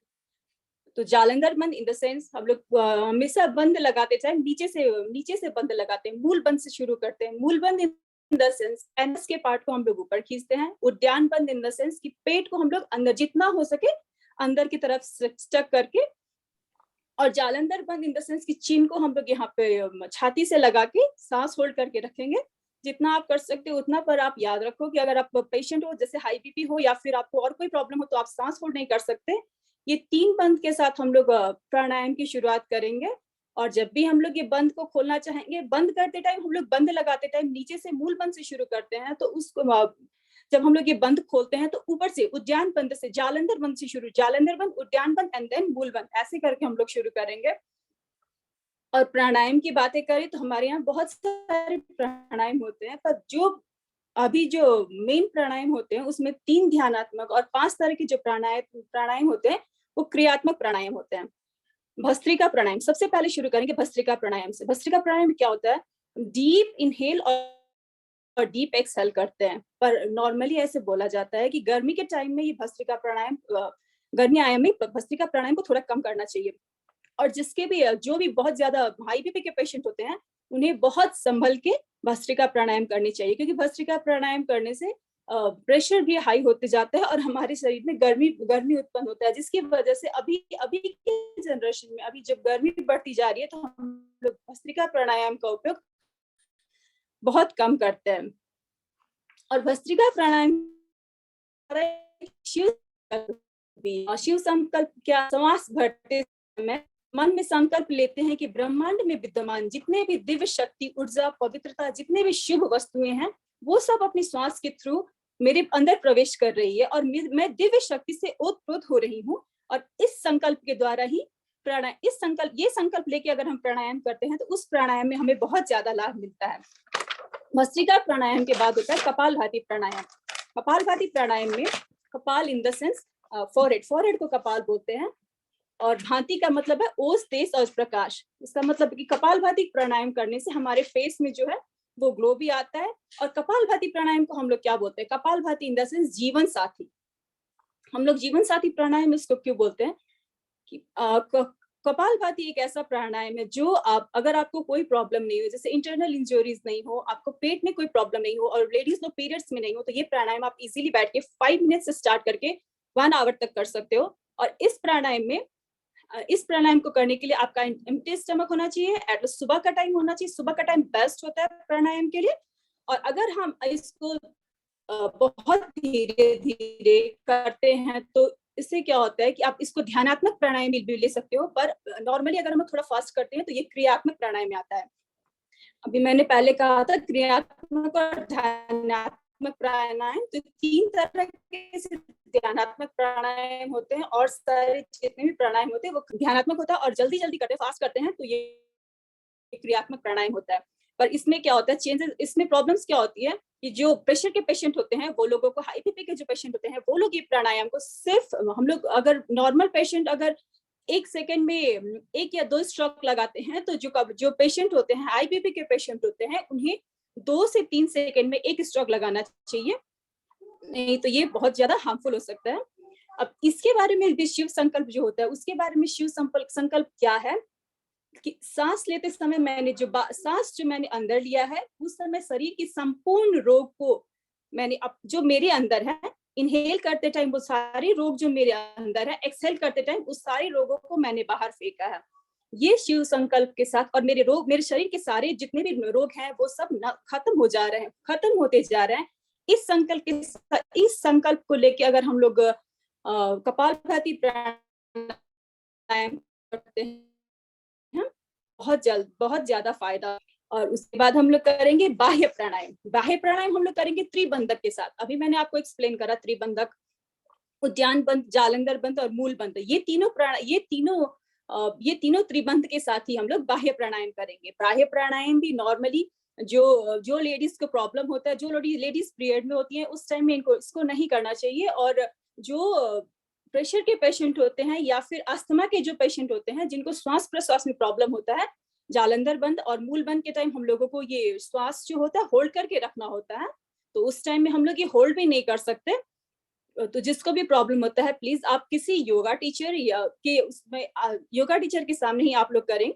तो जालंधर बंद इन द सेंस हम लोग हमेशा बंद लगाते, चाहे नीचे से बंद लगाते हैं। मूल बंद से शुरू करते हैं, मूल बंद इन द सेंस एनस के पार्ट को हम लोग ऊपर खींचते हैं। उद्यान बंद इन द सेंस कि पेट को हम लोग अंदर जितना हो सके अंदर की तरफ स्टक करके, और जालंधर बंद इन द सेंस कि चीन को हम लोग यहाँ पे छाती से लगा के सांस होल्ड करके रखेंगे। जितना आप कर सकते हो उतना, पर आप याद रखो कि अगर आप पेशेंट हो, जैसे हाई बीपी हो या फिर आपको और कोई प्रॉब्लम हो, तो आप सांस होल्ड नहीं कर सकते। ये 3 बंद के साथ हम लोग प्राणायाम की शुरुआत करेंगे। और जब भी हम लोग ये बंद को खोलना चाहेंगे, बंद करते टाइम हम लोग बंद लगाते टाइम नीचे से मूल बंद से शुरू करते हैं, तो उसको जब हम लोग ये बंद खोलते हैं तो ऊपर से उद्यान बंद से, जालंधर बंद से शुरू, जालंधर बंद, उद्यान बंद एंड देन मूल बंद, ऐसे करके हम लोग शुरू करेंगे। और प्राणायाम की बातें करें तो हमारे यहाँ बहुत सारे प्राणायाम होते हैं, पर जो मेन प्राणायाम होते हैं उसमें 3 ध्यानात्मक और 5 तरह के जो प्राणायाम होते हैं वो क्रियात्मक प्राणायाम होते हैं। भस्त्रिका प्राणायाम सबसे पहले शुरू करेंगे, भस्त्रिका प्राणायाम से। भस्त्रिका प्राणायाम क्या होता है? डीप इनहेल और डीप एक्सहेल करते हैं, पर नॉर्मली ऐसे बोला जाता है कि गर्मी के टाइम में ये भस्त्रिका प्राणायाम, गर्मी आयाम में भस्त्रिका प्राणायाम को थोड़ा कम करना चाहिए। और जो भी बहुत ज्यादा हाई बीपी के पेशेंट होते हैं उन्हें बहुत संभल के भस्त्रिका प्राणायाम करनी चाहिए, क्योंकि भस्त्रिका प्राणायाम करने से प्रेशर भी हाई होते जाता है और हमारे शरीर में गर्मी उत्पन्न होता है, जिसकी वजह से अभी के जनरेशन में अभी जब गर्मी बढ़ती जा रही है तो हम लोग भस्त्रिका प्राणायाम का उपयोग बहुत कम करते हैं। और भस्त्रिका प्राणायाम शिव संकल्प, क्या श्वास भरते समय मन में संकल्प लेते हैं कि ब्रह्मांड में विद्यमान जितने भी दिव्य शक्ति, ऊर्जा, पवित्रता, जितने भी शुभ वस्तुएं हैं वो सब अपनी श्वास के थ्रू मेरे अंदर प्रवेश कर रही है और मैं दिव्य शक्ति से ओतप्रोत हो रही हूँ। और इस संकल्प के द्वारा ही ये संकल्प लेके अगर हम प्राणायाम करते हैं तो उस प्राणायाम में हमें बहुत ज्यादा लाभ मिलता है। भस्त्रिका प्राणायाम के बाद होता है कपालभाति प्राणायाम। कपालभाति प्राणायाम में कपाल इन द सेंस फोरहेड को कपाल बोलते हैं, और भांति का मतलब है ओज, तेज और प्रकाश। इसका मतलब कि कपालभाति प्राणायाम करने से हमारे फेस में जो है वो ग्लो भी आता है। और कपालभाति प्राणायाम को हम लोग क्या बोलते हैं? कपालभाति इन द सेंस जीवन साथी। हम लोग जीवन साथी प्राणायाम इसको क्यों बोलते हैं कि कपालभाति एक ऐसा प्राणायाम है जो अगर आपको कोई प्रॉब्लम नहीं हो, जैसे इंटरनल इंजरीज नहीं हो, आपको पेट में कोई प्रॉब्लम नहीं हो और लेडीज लोग पीरियड्स में नहीं हो, तो ये प्राणायाम आप इजीली बैठ के 5 मिनट से स्टार्ट करके 1 आवर तक कर सकते हो। और इस प्राणायाम को करने के लिए आपका एम्प्टी स्टमक होना चाहिए, एटलीस्ट सुबह का टाइम होना चाहिए। सुबह का टाइम बेस्ट होता है प्राणायाम के लिए। और अगर हम इसको बहुत धीरे धीरे करते हैं तो इससे क्या होता है कि आप इसको ध्यानात्मक प्राणायाम भी ले सकते हो, पर नॉर्मली अगर हम थोड़ा फास्ट करते हैं तो ये क्रियात्मक प्राणायाम में आता है। अभी मैंने पहले कहा था क्रियात्मक और ध्यानात्मक प्राणायाम, तो 3 तरह के ध्यानात्मक प्राणायाम होते हैं और सारे जितने भी प्राणायाम होते हैं वो ध्यानात्मक होता है। और जल्दी करते हैं, फास्ट करते हैं तो ये क्रियात्मक प्राणायाम होता है। पर इसमें क्या होता है चेंजेस, इसमें प्रॉब्लम्स क्या होती है कि जो प्रेशर के पेशेंट होते हैं, वो लोगों को, हाई बीपी के जो पेशेंट होते हैं वो लोग ये प्राणायाम को सिर्फ, हम लोग अगर नॉर्मल पेशेंट अगर 1 सेकंड में 1 या 2 स्ट्रोक लगाते हैं, तो जो पेशेंट होते हैं, हाई बीपी के पेशेंट होते हैं, उन्हें 2 से 3 सेकंड में 1 स्ट्रोक लगाना चाहिए, नहीं तो ये बहुत ज्यादा हार्मफुल हो सकता है। अब इसके बारे में भी शिव संकल्प जो होता है, उसके बारे में शिव संकल्प क्या है कि सांस लेते समय मैंने जो सांस जो मैंने अंदर लिया है, उस समय शरीर की संपूर्ण रोग को मैंने जो मेरे अंदर है, इनहेल करते टाइम वो सारे रोग जो मेरे अंदर है, एक्सहेल करते टाइम उस सारे रोगों को मैंने बाहर फेंका है। ये शिव संकल्प के साथ, और मेरे शरीर के सारे जितने भी रोग हैं वो सब खत्म हो जा रहे हैं, खत्म होते जा रहे हैं। इस संकल्प को लेके अगर हम लोग कपालभाति प्राणायाम करते हैं, बहुत ज्यादा फायदा। और उसके बाद हम लोग करेंगे बाह्य प्राणायाम। बाह्य प्राणायाम हम लोग करेंगे त्रिबंधक के साथ। अभी मैंने आपको एक्सप्लेन करा त्रिबंधक, उद्यान बंध, जालंधर बंध और मूल बंध। ये तीनों त्रिबंध के साथ ही हम लोग बाह्य प्राणायाम करेंगे। बाह्य प्राणायाम भी नॉर्मली जो लेडीज को प्रॉब्लम होता है, जो लेडीज पीरियड में होती है, उस टाइम में इसको नहीं करना चाहिए। और जो प्रेशर के पेशेंट होते हैं या फिर अस्थमा के जो पेशेंट होते हैं, जिनको श्वास प्रश्वास में प्रॉब्लम होता है, जालंधर बंद और मूल बंद के टाइम हम लोगों को ये श्वास जो होता है होल्ड करके रखना होता है। तो उस टाइम में हम लोग ये होल्ड भी नहीं कर सकते। तो जिसको भी प्रॉब्लम होता है, प्लीज आप किसी योगा टीचर योगा टीचर के सामने ही आप लोग करें।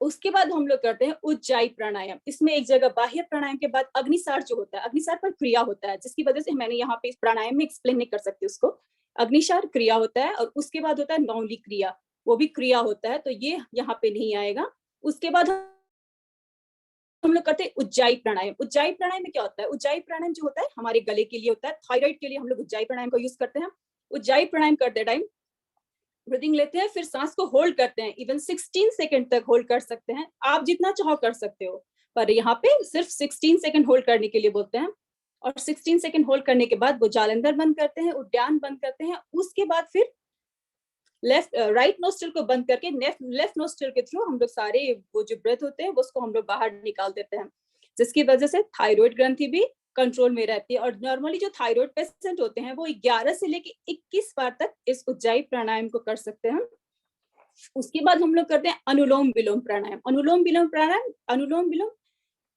उसके बाद हम लोग करते हैं उज्जाई प्राणायाम। इसमें एक जगह बाह्य प्राणायाम के बाद अग्निसार जो होता है, अग्निसार पर क्रिया होता है, जिसकी वजह से मैंने यहाँ पे इस प्राणायाम में एक्सप्लेन नहीं कर सकती उसको। अग्निसार क्रिया होता है और उसके बाद होता है नौली क्रिया, वो भी क्रिया होता है, तो ये यहाँ पे नहीं आएगा। उसके बाद हम लोग करते हैं उज्जाई प्राणायाम। उज्जाई प्राणायाम में क्या होता है? उज्जाई प्राणायाम जो होता है हमारे गले के लिए होता है, थायराइड के लिए हम लोग उज्जाई प्राणायाम को यूज करते हैं। उज्जाई प्राणायाम करते टाइम ब्रीदिंग लेते हैं, फिर सांस को होल्ड करते हैं। इवन 16 सेकंड तक होल्ड कर सकते हैं, आप जितना चाहो कर सकते हो, पर यहाँ पे सिर्फ 16 सेकंड होल्ड करने के लिए बोलते हैं। और 16 सेकंड होल्ड करने के बाद वो जालंधर बंद करते हैं, उद्यान बंद करते हैं। उसके बाद फिर राइट नोस्ट्रल को बंद करके लेफ्ट नोस्ट्रल के थ्रू हम लोग सारे वो जो ब्रेथ होते हैं उसको हम लोग बाहर निकाल देते हैं, जिसकी वजह से थायराइड ग्रंथि भी कंट्रोल में रहती है। और नॉर्मली जो थायराइड पेशेंट होते हैं वो 11 से लेके 21 बार तक इस उज्जाई प्राणायाम को कर सकते हैं। उसके बाद हम लोग करते हैं अनुलोम विलोम प्राणायाम। अनुलोम विलोम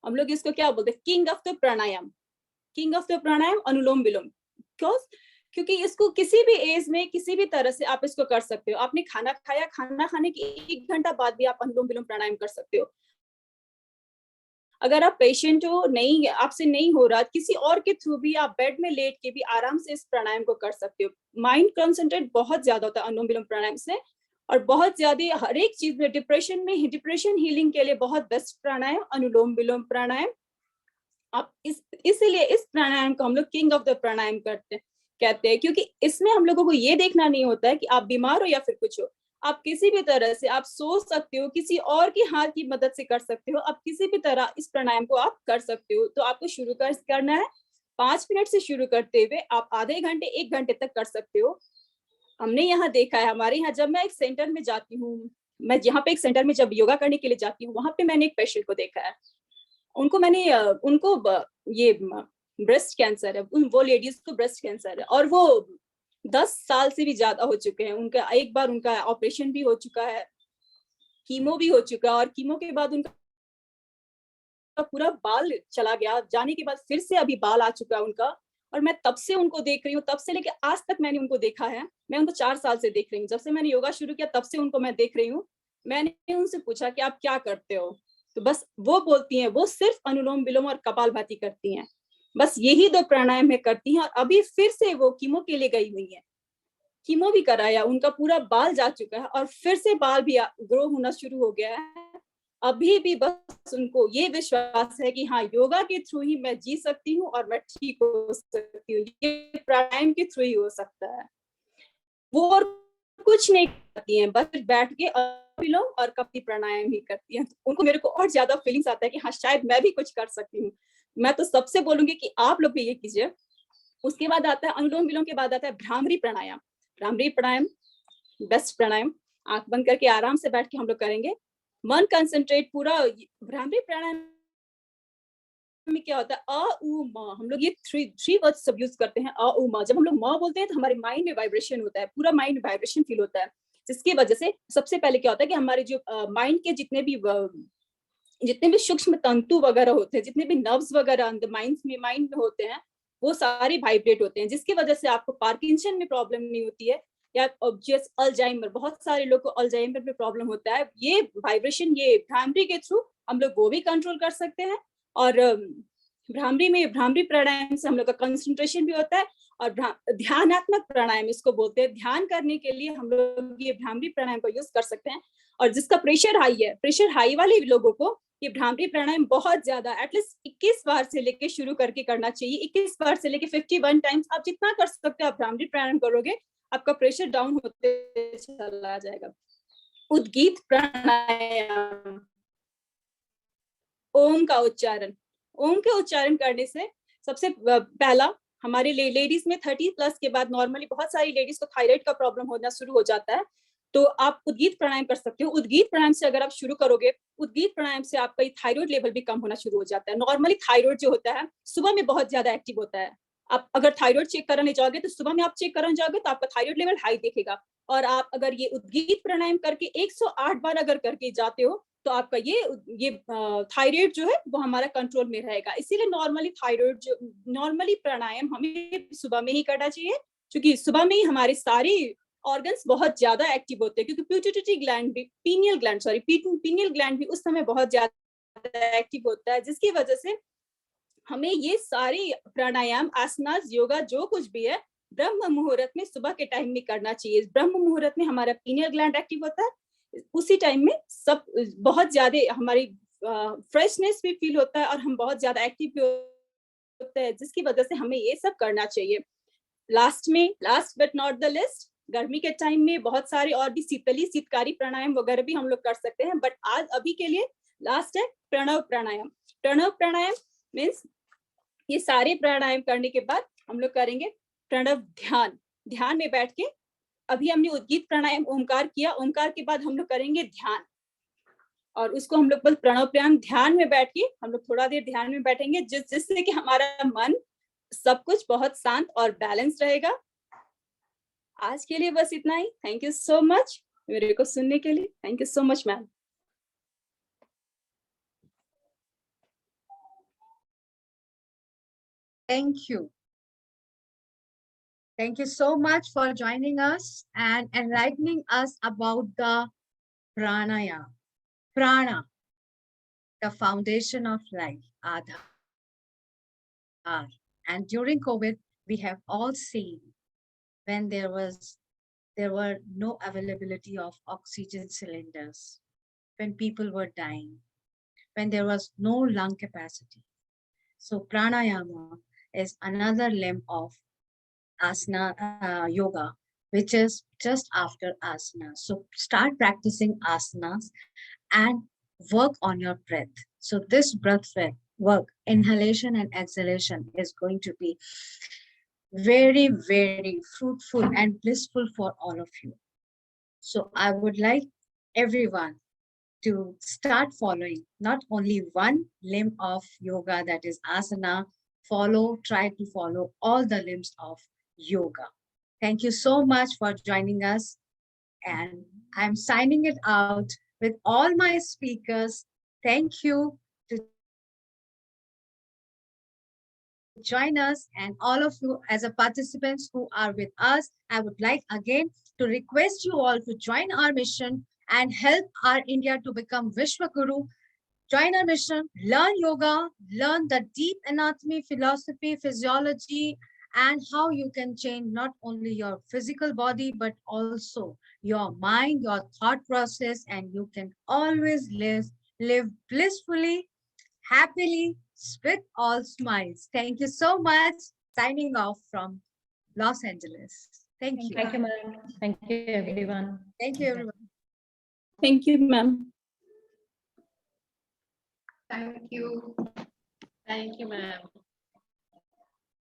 हम लोग इसको क्या बोलते हैं? King of the pranayama anulom विलोम। क्योंकि इसको किसी भी एज में किसी भी तरह से आप इसको कर सकते हो। आपने खाना खाया, खाना खाने के 1 घंटा बाद भी आप अनुलोम विलोम प्राणायाम कर सकते हो। अगर आप पेशेंट हो, नहीं आपसे नहीं हो रहा, किसी और के थ्रू भी आप बेड में लेट के भी आराम से इस प्राणायाम को कर सकते हो। माइंड कंसंट्रेट बहुत ज्यादा होता है अनुलोम विलोम प्राणायाम से, और बहुत ज्यादा हर एक चीज में, डिप्रेशन हीलिंग के लिए बहुत बेस्ट प्राणायाम अनुलोम विलोम प्राणायाम। आप इसीलिए इस प्राणायाम को हम लोग किंग ऑफ द प्राणायाम कहते हैं, क्योंकि इसमें हम लोगों को ये देखना नहीं होता है कि आप बीमार हो या फिर कुछ हो। आप किसी भी तरह से आप सोच सकते हो, किसी और की हाथ की मदद से कर सकते हो, आप किसी भी तरह इस प्राणायाम को आप कर सकते हो। तो आपको शुरू करना है 5 मिनट से शुरू करते हुए आप आधे घंटे 1 घंटे तक कर सकते हो। हमने यहाँ देखा है, हमारे यहाँ जब मैं एक सेंटर में जाती हूँ, मैं यहाँ पे एक सेंटर में जब योगा करने के लिए जाती हूँ, वहां पे मैंने एक पेशेंट को देखा है। उनको ये ब्रेस्ट कैंसर है, वो लेडीज को ब्रेस्ट कैंसर है, और वो 10 साल से भी ज्यादा हो चुके हैं। उनका एक बार उनका ऑपरेशन भी हो चुका है, कीमो भी हो चुका है, और कीमो के बाद उनका पूरा बाल चला गया। जाने के बाद फिर से अभी बाल आ चुका है उनका, और मैं तब से उनको देख रही हूँ, तब से लेके आज तक मैंने उनको देखा है। मैं उनको 4 साल से देख रही हूँ, जब से मैंने योगा शुरू किया तब से उनको मैं देख रही हूँ। मैंने उनसे पूछा कि आप क्या करते हो, तो बस वो बोलती हैं वो सिर्फ अनुलोम विलोम और कपालभाति करती हैं, बस यही 2 प्राणायाम में करती हैं। और अभी फिर से वो कीमो के लिए गई हुई है, कीमो भी कराया, उनका पूरा बाल जा चुका है, और फिर से बाल भी ग्रो होना शुरू हो गया है। अभी भी बस उनको ये विश्वास है कि हाँ, योगा के थ्रू ही मैं जी सकती हूँ और मैं ठीक हो सकती हूँ, ये प्राणायाम के थ्रू ही हो सकता है। वो और कुछ नहीं करती हैं, बस बैठ के विलोम और कपि प्राणायाम ही करती हैं। उनको मेरे को और ज्यादा फीलिंग्स आता है कि हाँ, शायद मैं भी कुछ कर सकती हूँ। मैं तो सबसे बोलूंगी कि आप लोग भी ये कीजिए। उसके बाद आता है अनुलोम विलोम के बाद आता है भ्रामरी प्राणायाम। भ्रामरी प्राणायाम बेस्ट प्राणायाम, आंख बंद करके आराम से बैठ के हम लोग करेंगे, मन कंसंट्रेट पूरा। भ्रामरी प्राणायाम में क्या होता है? अ उ म, हम लोग ये थ्री वर्ड्स सब यूज करते हैं। अ उ म, जब हम लोग म बोलते हैं तो हमारे माइंड में वाइब्रेशन होता है, पूरा माइंड में वाइब्रेशन फील होता है, जिसकी वजह से सबसे पहले क्या होता है कि हमारे जो माइंड के जितने भी सूक्ष्म तंतु वगैरह होते हैं, जितने भी नर्व्स वगैरह माइंड में होते हैं, वो सारे वाइब्रेट होते हैं, जिसकी वजह से आपको पार्किंसन में प्रॉब्लम नहीं होती है, या जैसे अल्जाइमर, बहुत सारे लोग को अल्जाइमर में प्रॉब्लम होता है। ये वाइब्रेशन, ये भ्रामरी के थ्रू हम लोग वो भी कंट्रोल कर सकते हैं। और भ्रामरी प्राणायाम से हम लोग का कंसंट्रेशन भी होता है, और ध्यानात्मक प्राणायाम इसको बोलते हैं। ध्यान करने के लिए हम लोग ये भ्रामरी प्राणायाम को यूज कर सकते हैं। और जिसका प्रेशर हाई है, प्रेशर हाई वाले लोगों को ये भ्रामरी प्राणायाम बहुत ज्यादा, एटलीस्ट 21 बार से लेके शुरू करके करना चाहिए। 21 बार से लेके 51 टाइम्स, आप जितना कर सकते हो आप भ्रामरी प्राणायाम करोगे, आपका प्रेशर डाउन होते चला जाएगा। उद्गीत प्राणायाम, ओम का उच्चारण। ओम के उच्चारण करने से सबसे पहला, हमारे लेडीज में 30+ के बाद नॉर्मली बहुत सारी लेडीज को थायराइड का प्रॉब्लम होना शुरू हो जाता है, तो आप उद्गीत प्राणायाम कर सकते हो। उद्गीत प्राणायाम से अगर आप शुरू करोगे, उद्गीत प्राणायाम से आपका थायराइड लेवल भी कम होना शुरू हो जाता है। नॉर्मली थायराइड जो होता है सुबह में बहुत ज्यादा एक्टिव होता है। आप अगर थायराइड चेक कराने जाओगे तो सुबह में आप चेक कराने जाओगे तो आपका थायराइड लेवल हाई दिखेगा, और आप अगर ये उद्गीत प्राणायाम करके 108 बार अगर करके जाते हो तो आपका ये थायराइड जो है वो हमारा कंट्रोल में रहेगा। इसीलिए नॉर्मली प्राणायाम हमें सुबह में ही करना चाहिए, क्योंकि सुबह में ही हमारे सारे ऑर्गन्स बहुत ज्यादा एक्टिव होते हैं, क्योंकि पिट्यूटरी ग्लैंड भी, पीनियल ग्लैंड भी उस समय बहुत ज्यादा एक्टिव होता है, जिसकी वजह से हमें ये सारे प्राणायाम, आसनास, योगा जो कुछ भी है ब्रह्म मुहूर्त में सुबह के टाइम में करना चाहिए। ब्रह्म मुहूर्त में हमारा पीनियल ग्लैंड एक्टिव होता है, उसी टाइम में सब बहुत ज्यादा हमारी फ्रेशनेस भी फील होता है और हम बहुत ज्यादा एक्टिव भी होते हैं, जिसकी वजह से हमें ये सब करना चाहिए। Last but not the list, गर्मी के टाइम में बहुत सारे और भी शीतकारी प्राणायाम वगैरह भी हम लोग कर सकते हैं, बट आज अभी के लिए लास्ट है प्रणव प्राणायाम। प्रणव प्राणायाम मीन्स ये सारे प्राणायाम करने के बाद हम लोग करेंगे प्रणव ध्यान में बैठ के। अभी हमने उद्गीत प्राणायाम ओमकार किया, ओमकार के बाद हम लोग करेंगे ध्यान, और उसको हम लोग बस प्रणव प्राणायाम ध्यान में बैठ के हम लोग थोड़ा देर ध्यान में बैठेंगे, जिससे कि हमारा मन सब कुछ बहुत शांत और बैलेंस रहेगा। आज के लिए बस इतना ही। थैंक यू सो मच मेरे को सुनने के लिए। Thank you so much ma'am. Thank you. Thank you so much for joining us and enlightening us about the pranayama. Prana, the foundation of life, Adhar. And during COVID, we have all seen when there were no availability of oxygen cylinders, when people were dying, when there was no lung capacity. So pranayama is another limb of asana yoga, which is just after asana. So start practicing asanas and work on your breath. So this breath work, inhalation and exhalation, is going to be very, very fruitful and blissful for all of you. So I would like everyone to start following not only one limb of yoga, that is asana, try to follow all the limbs of yoga. Thank you so much for joining us. And I'm signing it out with all my speakers. Thank you to join us, and all of you as a participants who are with us. I would like again to request you all to join our mission and help our India to become Vishwaguru. Join our mission, learn yoga, learn the deep anatomy, philosophy, physiology, and how you can change not only your physical body, but also your mind, your thought process, and you can always live blissfully, happily, with all smiles. Thank you so much. Signing off from Los Angeles. Thank you. Thank you, ma'am. Thank you, everyone. Thank you, everyone. Thank you, ma'am. Thank you. Thank you, ma'am.